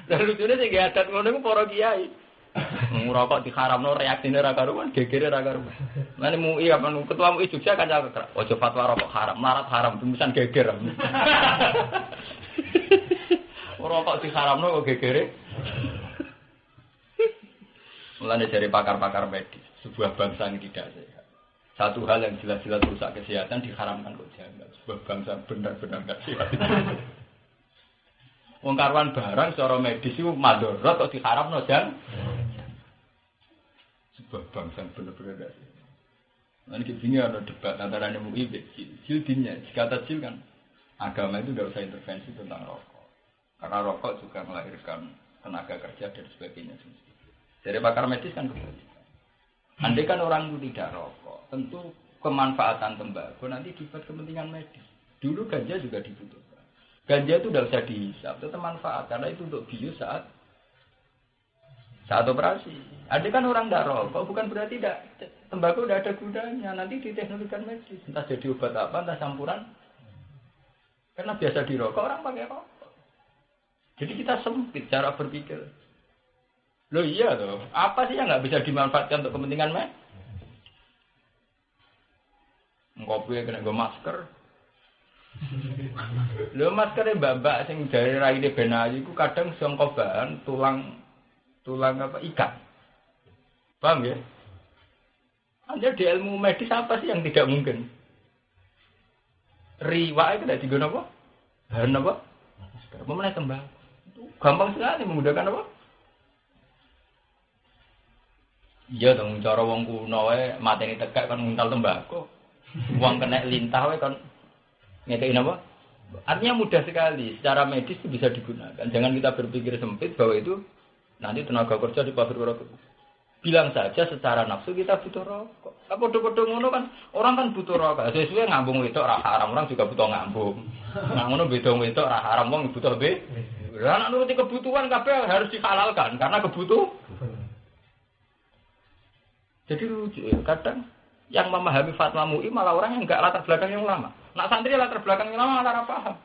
S1: Dan lucunya sih gak adat ngono ku para kiai. Ngrokok diharamno reaksine ra karuan, gegere ra karuan. Mane MUI apa ketua MUI Jogja kan caket. Ojo fatwa rokok haram, larat haram, tulisan geger. Rokok diharamno kok gegere. Mulane dari pakar-pakar medis, sebuah bangsa yang tidak sehat. Satu hal yang jelas-jelas rusak kesehatan diharamkan kok jangan. Sebuah bangsa benar-benar enggak sehat. Wong karuan barang secara medis itu madharat kok diharamno jan. Sebuah bangsa benar-benar enggak sehat. Nanti begini ada debat antara MUI dan Jil dinnya. Jika Jil kan agama itu tidak usah intervensi tentang rokok. Karena rokok juga melahirkan tenaga kerja dan sebagainya. Dari pakar medis kan kebalikan. Andai kan orang itu tidak rokok, tentu kemanfaatan tembakau nanti dibuat kepentingan medis. Dulu ganja juga dibutuhkan. Ganja itu tidak usah dihisap, itu manfaat karena itu untuk bius saat operasi. Andai kan orang tidak rokok, bukan berarti tidak tembakau tidak ada gunanya. Nanti diteknologikan medis, entah jadi obat apa, entah campuran. Karena biasa dirokok orang pakai rokok. Jadi kita sempit cara berpikir. Loh iya toh, apa sih yang nggak bisa dimanfaatkan untuk kepentingan medis? Ngopi kena gue masker. Loh maskernya mbak-mbak sing dari raine benayu ku kadang sangka bahan tulang apa ikan. Paham ya? Anda di ilmu medis apa sih yang tidak mungkin? Riwak itu tidak digunakan apa? Bahan apa? Masker. Pemenang tembakau. Gampang sekali menggunakan apa? Iya dong, cara wong kuno wae mateni tekak kan nguntal tembakau. Wong kena lintah wae kan ngekeki apa? Artinya mudah sekali, secara medis itu bisa digunakan. Jangan kita berpikir sempit bahwa itu nanti tenaga kerja di pabrik rokok. Bilang saja secara nafsu kita butuh rokok. Apa podo-podo ngono kan orang kan butuh rokok. Sesuai ngambung wedok ra haram, orang juga butuh ngambung. Nah ngono beda wedok ra haram wong butuh be. Lah nek nuruti kebutuhan kabeh harus dihalalkan karena kebutuhan. Jadi lucu ya, kadang yang memahami fatwa MUI malah orang yang enggak latar belakang yang lama. Nak santri latar belakang yang lama malah paham.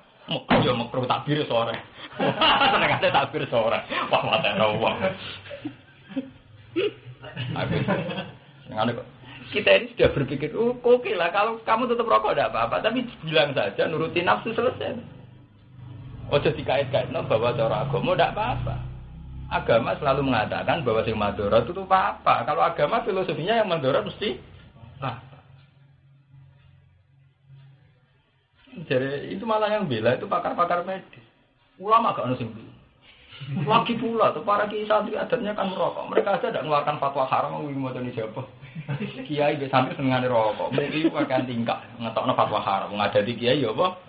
S1: Makro takbir sore. Seneng ate takbir sore. Wah matera wong. Kita ini sudah berpikir, oke lah kalau kamu tutup rokok tidak apa-apa, tapi bilang saja nuruti nafsu selesai. Ojo dikait-kait bahwa cara agama tidak apa-apa. Agama selalu mengatakan bahwa yang madharat itu apa? Kalau agama filosofinya yang madharat mesti apa? Jadi itu malah yang bela itu pakar-pakar medis. Ulama gak ono sing lagi pula tuh para kiai santri adatnya kan merokok. Mereka aja tidak mengeluarkan fatwa haram mau mau jadi siapa? Kiai be santri senengane rokok. Mungkin akan tingkah ngetokno fatwa haram. Ngadati kiai ya apa?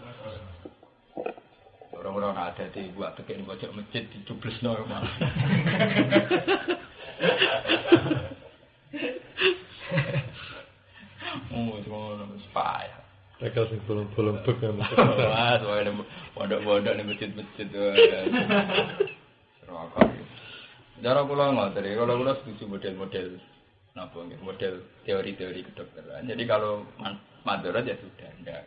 S1: Orang-orang ada di buat tekek di pojok masjid di dublesno malah. Oh, semua spaya.
S3: Mereka sing bolong-bolong bek ya masuk.
S1: Wah, pondok-pondok di masjid-masjid tuh. Rokok. Cara kula ngoten, kalau kula setuju model-model Napa model teori-teori kedokteran. Jadi kalau madharat ya sudah enggak.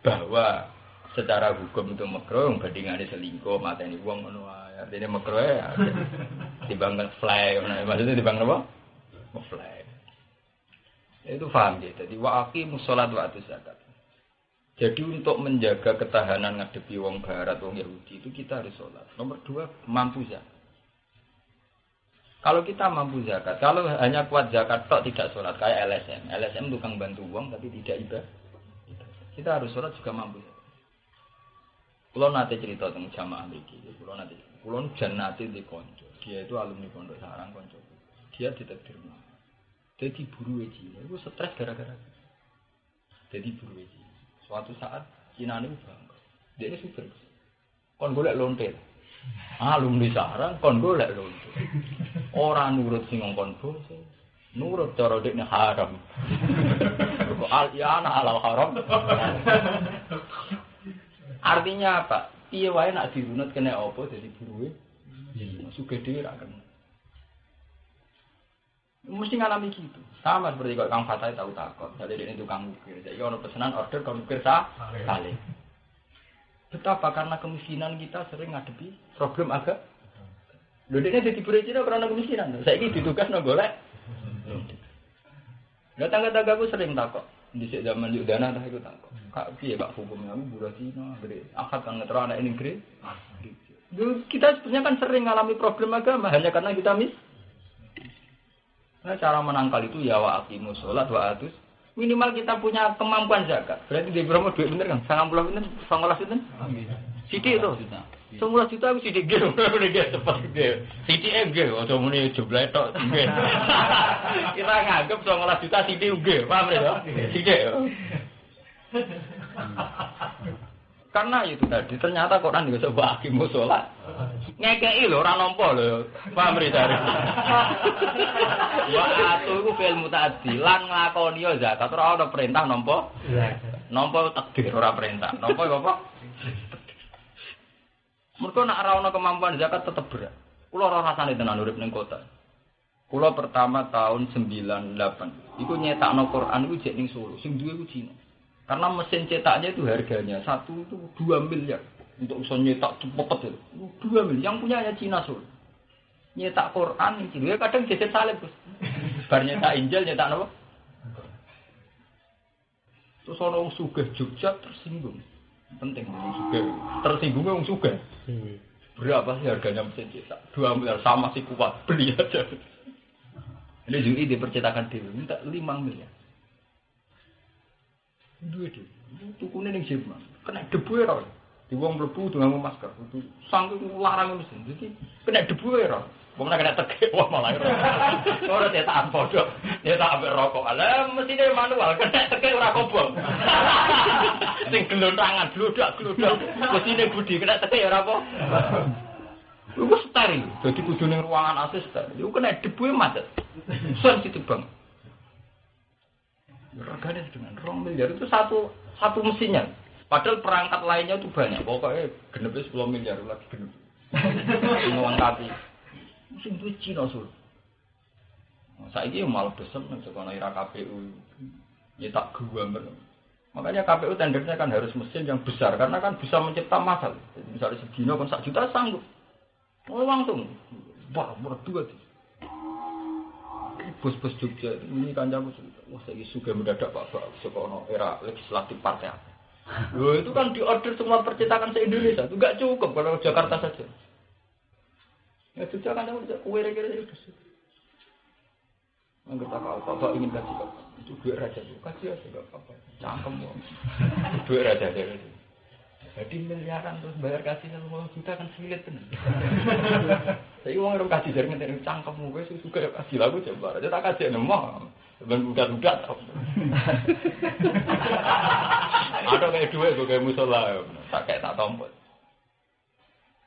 S1: Bahwa secara hukum itu makruh bandingane selingkuh mateni wong ngono wae. Artine makruh ya. Timbang fly, maksudnya timbang apa? Fly. Itu paham ya. Jadi wa aqimus shalat wa atuz zakat. Jadi untuk menjaga ketahanan ngadepi wong barat, wong Yahudi itu kita harus sholat. Nomor 2 mampu zakat. Kalau kita mampu zakat, kalau hanya kuat zakat tok tidak sholat kayak LSM. LSM tukang bantu wong tapi tidak ibadah. Kita harus sholat juga mampu zakat. Kulo nate cerita tentang jamaah mriki. Kulo jannate di konco. Dia itu alumni pondok sarang konco. Dia ditakdirno. Jadi buru Cina. Itu stres gara-gara. Jadi buru Cina. Suatu saat Cina ini bangga. Dia ini super. Kon golek lonte. Alumni sarang kon golek lonte. Ora nurut sing ngongkon bose. Nurut cara dekne haram. Kok al-yana halal haram. Artinya apa? Piye wae nak dirunut kena apa dadi buruwe? Sugih dhewe ra kena. Mesti ngalami gitu. Sama seperti kok Kang Fatai tahu takut. Jadi ini tukang ukir. Jadi ono pesanan order kang ukir saleh. Betapa karena kemiskinan kita sering ngadepi problem agak. Lho dene dadi buruwe Cina karena kemiskinan. Saiki ditugasno golek. Lah tangga-tanggaku sering takut. Dhisik zaman Yudana dah iku takut. Kak piye Pak hukumnya buruh Cina gede. Akad kan ngetro anak ini gede. Kita sebenarnya kan sering mengalami problem agama hanya karena kita Nah, cara menangkal itu ya wa aqimus shalat wa atuz. Minimal kita punya kemampuan zakat. Berarti di berapa duit bener kan? 90 bener, 19 bener. Sidik itu. 19 juta aku sidik ge. Udah cepat ge. Sidik ge, ojo muni jumlah tok ge. Kita nganggep 19 juta sidik ge. Paham ya? Sidik. Karena itu tadi ternyata Quran juga sebab aqimus shalat. Ngekeki lho ora nampa lho. Paham ridare. Wa atu iku fil mutaaddi lan nglakoni ya zakat ora ana perintah nampa. Nampa takdir ora perintah. Nampa apa? Mergo nek ora ana kemampuan zakat tetep berat. Kula ora rasane tenan urip ning kota. Kula pertama tahun 98. Iku nyetakno Quran iku jek ning Solo. Sing duwe iku Cina. Karena mesin cetaknya itu harganya 2 miliar. Untuk bisa nyetak cepet itu 2 miliar. Yang punyanya Cina Solo. Nyetak Quran yang Cina. Kadang jejet salib. Bar nyetak Injil, nyetak apa? Terus orang sugih Jogja tersinggung. Penting orang sugih. Tersinggungnya orang sugih. Berapa sih harganya mesin cetak? 2 miliar sama si kuat. Beli aja. Ini juga dipercetakan dulu. Minta 5 miliar. Duit itu, tukune ning Jerman, kena debu ora. Di wong mlebu dengan masker, itu saking larang mesin. Jadi kena debu ora. Wong kena tegek wah malah ora. Ora cetak padha, cetak ambek rokok. Lah mesine manual kena tegek ora kobong. Sing gelontrangan glodak-glodak. Mesine budi kena tegek ora apa. Iku steril. Dadi kudu ning ruangan AC steril. Iku kena debu macet. Sensitif banget. Regane dengan 2 miliar itu satu mesinnya. Padahal perangkat lainnya itu banyak. Pokoknya genep 10 miliar lagi genep. Ngelengkapi. Mesin itu Cina Solo. Saiki malah besar nang sekolah ira KPU. Nyetak gua bener. Makanya KPU tendernya kan harus mesin yang besar karena kan bisa mencipta masal. Jadi misalnya sedino kan 1 juta sanggup. Oh langsung. Wah, berdua tuh. Bos-bos Jogja ini kancaku cerita, wah saya suka mendadak Pak Sokono era legislatif partai. Loh itu kan diorder semua percetakan se-Indonesia, itu enggak cukup kalau Jakarta saja. Ya Jogja kan kamu bisa kira-kira itu. Enggak apa-apa ingin kasih Pak. Itu duit raja itu kasih aja enggak apa-apa. Cangkem kok. Duit raja aja. Jadi miliaran terus bayar kasih 10 juta kan sulit tenan. Saya uang orang kasih dari ngeteng cangkemmu gue suka kasih lagu coba aja tak kasih nemah. Ben budak-budak. Ada kayak duit gue kayak musola, tak kayak tak tompot.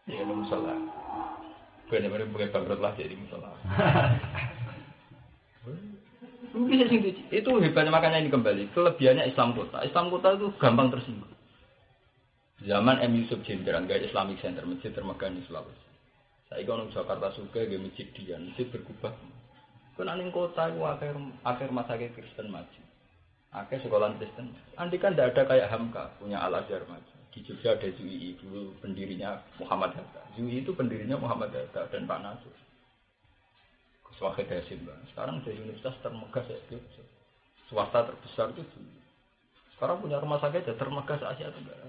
S1: Ya musola. Benar-benar bukan bangkrut lah jadi musola. Bisa sih itu hebatnya makanya ini kembali kelebihannya Islam kota. Islam kota itu gampang tersinggung. Zaman M. Yusuf Jenderal gaya Islamic Center masjid termegah di Sulawesi. Saya kalau Jakarta suka gaya masjid dia masjid berkubah. Kan ning kota itu akhir rumah sakit Kristen maju. Akhir sekolah Kristen. Andai kan tidak ada kayak Hamka punya Al-Azhar maju. Di Jogja ada ZUI dulu pendirinya Muhammad Hatta. ZUI itu pendirinya Muhammad Hatta dan Pak Nasir. Gus Wahid Hasim. Sekarang dari universitas termegah se-Jogja. Swasta terbesar itu ZUI. Sekarang punya rumah sakit termegah se-Asia Tenggara.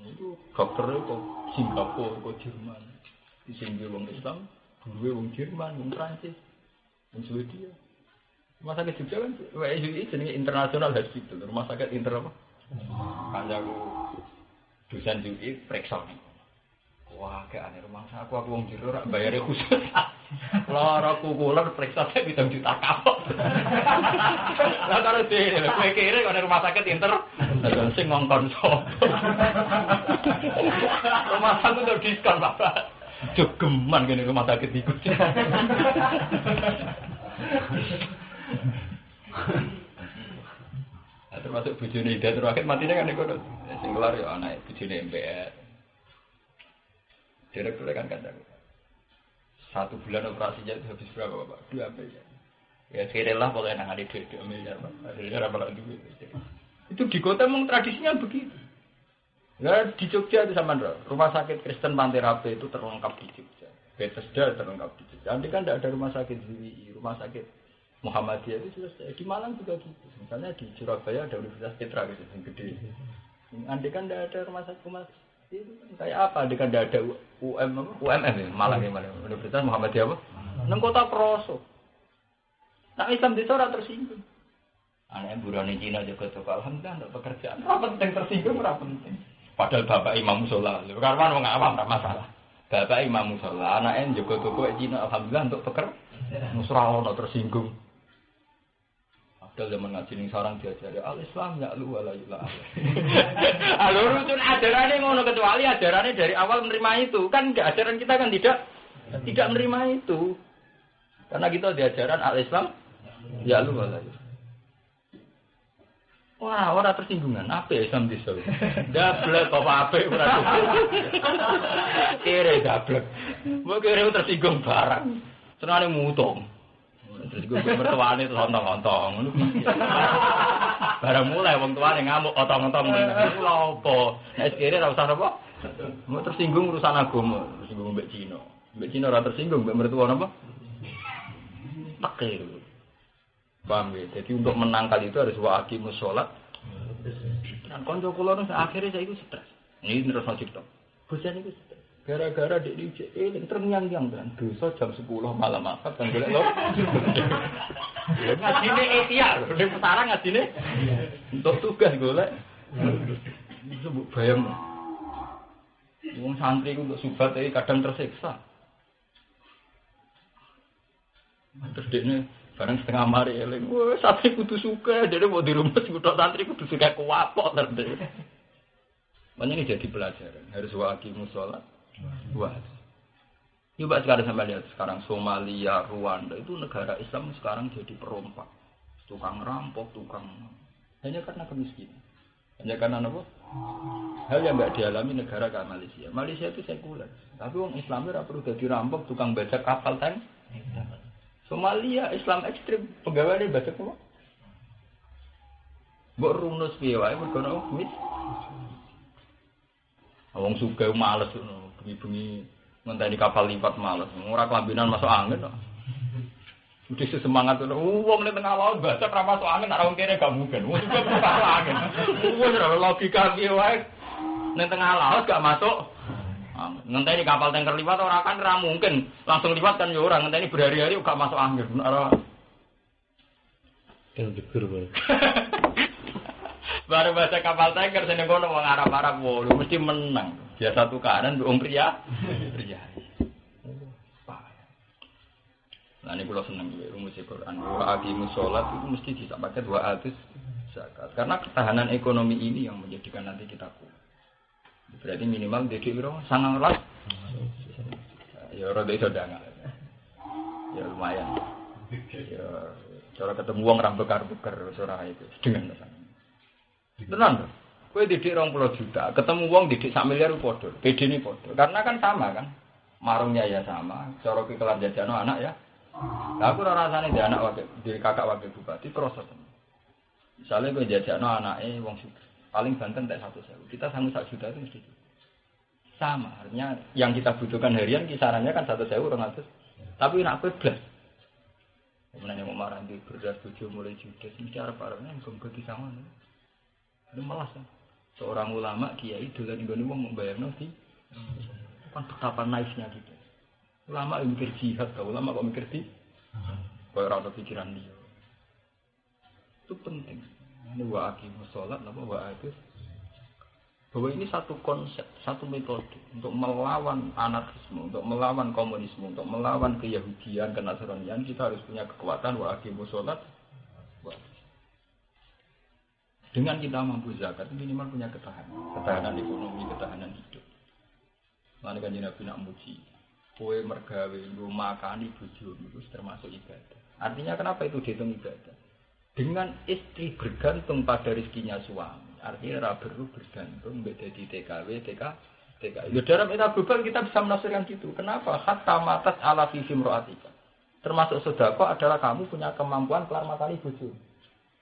S1: Itu dokter itu Singapura, ke Jerman. Di sini wong Islam, dulu wong Jerman, wong Prancis, wong Swedia. Rumah sakit Jogja kan, WSUI jenis internasional hospital, rumah sakit inter apa? Kanjaku dosen UI periksa. Wah, kayak aneh rumah saya, aku wong jero rak bayare khusus. Lara kukuler periksa saya bisa juta kapok. Lah karo dhewe lho, kowe kira kok rumah sakit inter sing ngongkon sapa. Rumah sakit untuk diskon, Bapak. Jogeman kene rumah sakit iku. Termasuk bojone Ida terakhir matinya kan iku sing kelar ya anak bojone MPR. Direktur kan kandang. 1 bulan operasinya itu habis berapa Bapak? 2 miliar. Ya kira-kira pokoknya nangani 2 miliar Pak. Akhirnya berapa duit. Itu di kota memang tradisinya begitu. Ya di Jogja itu sama rumah sakit Kristen Pantai Rabe itu terlengkap di Jogja. Bethesda terlengkap di Jogja. Nanti kan tidak ada rumah sakit ZUI, rumah sakit Muhammadiyah itu selesai. Di Malang juga gitu. Misalnya di Surabaya ada Universitas Petra gitu yang gede. Nanti kan tidak ada rumah sakit itu kayak apa? Nanti kan tidak ada UMM ya, Malang ya mana? Universitas Muhammadiyah apa? Nang kota Proso. Nah Islam di sana tersinggung. Anak burane Cina juga tuh alhamdulillah untuk pekerjaan. Apa penting tersinggung? Apa penting? Padahal bapak imam musola, karena orang awam tak masalah. Bapak imam musola, anaknya juga toko Cina, alhamdulillah untuk pekerjaan. Musrawono tersinggung. Padahal zaman ngaji ning sarang diajari al-Islam ya lu wala yulah. Alur itu ajarannya ngono kecuali ajarannya dari awal menerima itu kan enggak ajaran kita kan tidak menerima itu. Karena kita diajaran al-Islam ya lu wala yulah. Wah, ora tersinggungan. Apa Islam diso? Dablek kok apik ora. Kere dablek. Mbok kere tersinggung barang. Senane mutong. Tersinggung mertuane terus ontong-ontong. Barang mulai wong tuane ngamuk otong-otong. Lha opo? Nek kere ora usah apa? Mau tersinggung urusan agama, tersinggung mbek Cina. Mbek Cina ora tersinggung mbek mertua napa? Takir. Paham ya? Jadi untuk menangkal itu harus waqimus sholat. Dan konco kula nang akhire saiki stres. Ini terus cerita. Bosan iku stres. Gara-gara dik dijek eling ternyang-nyang kan dosa jam 10 malam apa kan golek lho. Ngajine ikhya lho, ning pesara ngajine. Untuk tugas golek. Iso mbok bayang. Wong santri ku untuk subat iki kadang tersiksa. Terus dekne barang setengah mari eling, wah santri kudu suka, dene mau di rumah kudu santri kudu suka kuwapok terus. Makanya ini jadi pelajaran, harus waqimus sholat. Wah. Coba sekarang sampai lihat sekarang Somalia, Rwanda itu negara Islam sekarang jadi perompak, tukang rampok, hanya karena kemiskinan, hanya karena apa? Hal yang nggak dialami negara kayak Malaysia. Malaysia itu sekuler, tapi orang Islamnya perlu jadi rampok, tukang bajak kapal tank. Somalia Islam ekstrim, pegawai baca apa? Mbok runus piye wae mergo wis. Wong suka males ngono, bengi-bengi ngenteni kapal lipat males. Ora kelambinan masuk angin kok. Udah semangat ngono. Wong ning tengah laut baca ra masuk angin, ora wong kene gak mungkin. Wong suka masuk angin. Wong ora logika piye wae. Ning tengah laut gak masuk. Ngenteni kapal tanker liwat ora kan ora mungkin langsung liwat kan ya ora ngenteni berhari-hari gak masuk angin ora
S3: kan jegur bae
S1: baru baca kapal tanker sing ngono wong Arab-Arab wolu mesti menang biasa tukaran wong pria nah ini kula seneng rumus Quran wa aqimus sholat itu mesti disampaikan wa atus zakat karena ketahanan ekonomi ini yang menjadikan nanti kita kuat. Berarti minimal dede piro 19. Ya ora iso dangal. Ya lumayan. Ya cara ketemu wong ra bekar-bekar wis ora itu dengan sana. Tenan to. Kowe didik 20 juta, ketemu wong didik 1 miliar padha. PD-ne padha. Karena kan sama kan. Marungnya ya sama, cara kekelan jajano anak ya Lah aku ora rasane ndek anak wakil, di kakak wakil bupati krasa tenan. Misale kowe jajakno anake wong sugih, paling banten tek 100.000. Kita sanggup 1 juta itu mesti. Sama, artinya yang kita butuhkan harian kisarannya kan 100.000 200. Tapi nak bebas. Kemudian yang marah di beras bojo mulai judes mesti arep-arepnya muga disangon. Itu malas kan. Seorang ulama kiai dolan nggone wong mbayarno di kan betapa naifnya gitu. Ulama yang mikir jihad, ulama kok mikir di koyo ora ada pikiran dia. Itu penting. Ini wa aqimus shalat napa wa atuz. Bahwa ini satu konsep, satu metode untuk melawan anarkisme, untuk melawan komunisme, untuk melawan keyahudian, kenasranian, kita harus punya kekuatan wa aqimus shalat. Dengan kita mampu zakat, minimal punya ketahanan ekonomi, ketahanan hidup. Lalu kan Nabi nak muji, kowe mergawe nggo makani bojo itu termasuk ibadah. Artinya kenapa itu dihitung ibadah? Dengan istri bergantung pada rezekinya suami, artinya ora perlu bergantung mbek dadi TKW, TKI. Dalam era global kita bisa menafsirkan gitu. Kenapa? Hatta matas ala fi imra'atika. Termasuk sedekah adalah kamu punya kemampuan kelar makani bojo.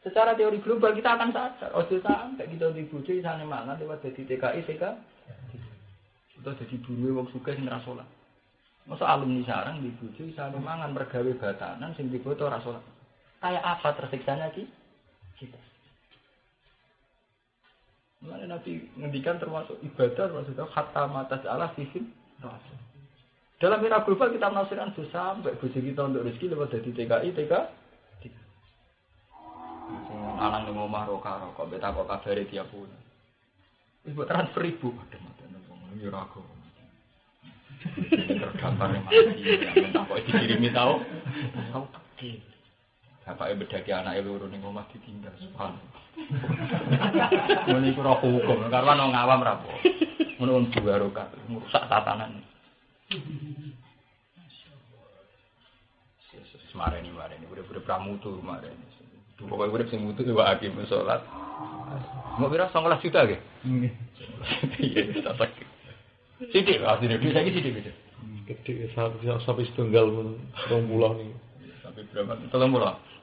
S1: Secara teori global kita akan sadar, ojo sampai kita di bojo isane mangan lewat dadi TKI, Itu dadi buruhe wong sugih sing ora salat. Mosok alumni sarang di bojo isane mangan mergawe batanan sing diboto ora salat. Kayak apa tersiksanya kita? Mulanya Nabi ngendikan termasuk ibadah, termasuk hatta matas Allah sifin. Dalam era global kita menafsirkan dosa sampai bojo kita untuk rezeki lewat dari TKI. Anak nang omah rokok beta kok kabare tiap bulan. Wis buat transfer ribu. Aduh, yo ora kok. Tergambar mati, minta kok dikirimi tau. Tau kecil. Bapake bedaki anake loro ning omah ditinggal. Subhanallah. Mun iku ora hukum, karena nang ngawam ra apa. Mun dua rokat, ngrusak tatanan. Semareni udah pramutu mareni. Pokoke urip sing mutu ki wae akim salat. Mau pira 19 juta ge? Nggih. Iya, tak sakit. Sithik asline iki saiki sithik gitu.
S3: Gede sampai setunggal 20 nih.
S1: Sampai berapa? 30.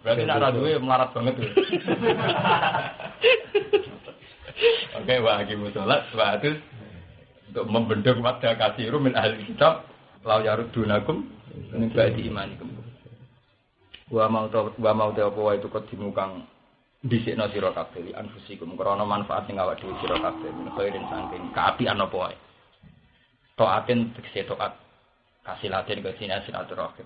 S1: Berarti nak ra duwe melarat banget tuh. Oke, wa aqimus shalat wa atuz untuk membendung wadha kasiru min ahli kitab la yarudunakum min ba'di imanikum. Wa mau ta apa wae itu kedimu kang dhisikna sira kabeh li anfusikum krana manfaat sing awak dhewe sira kabeh min khairin saking kaapian apa wae. Taatin tegese taat kasilaten ke silaturahim.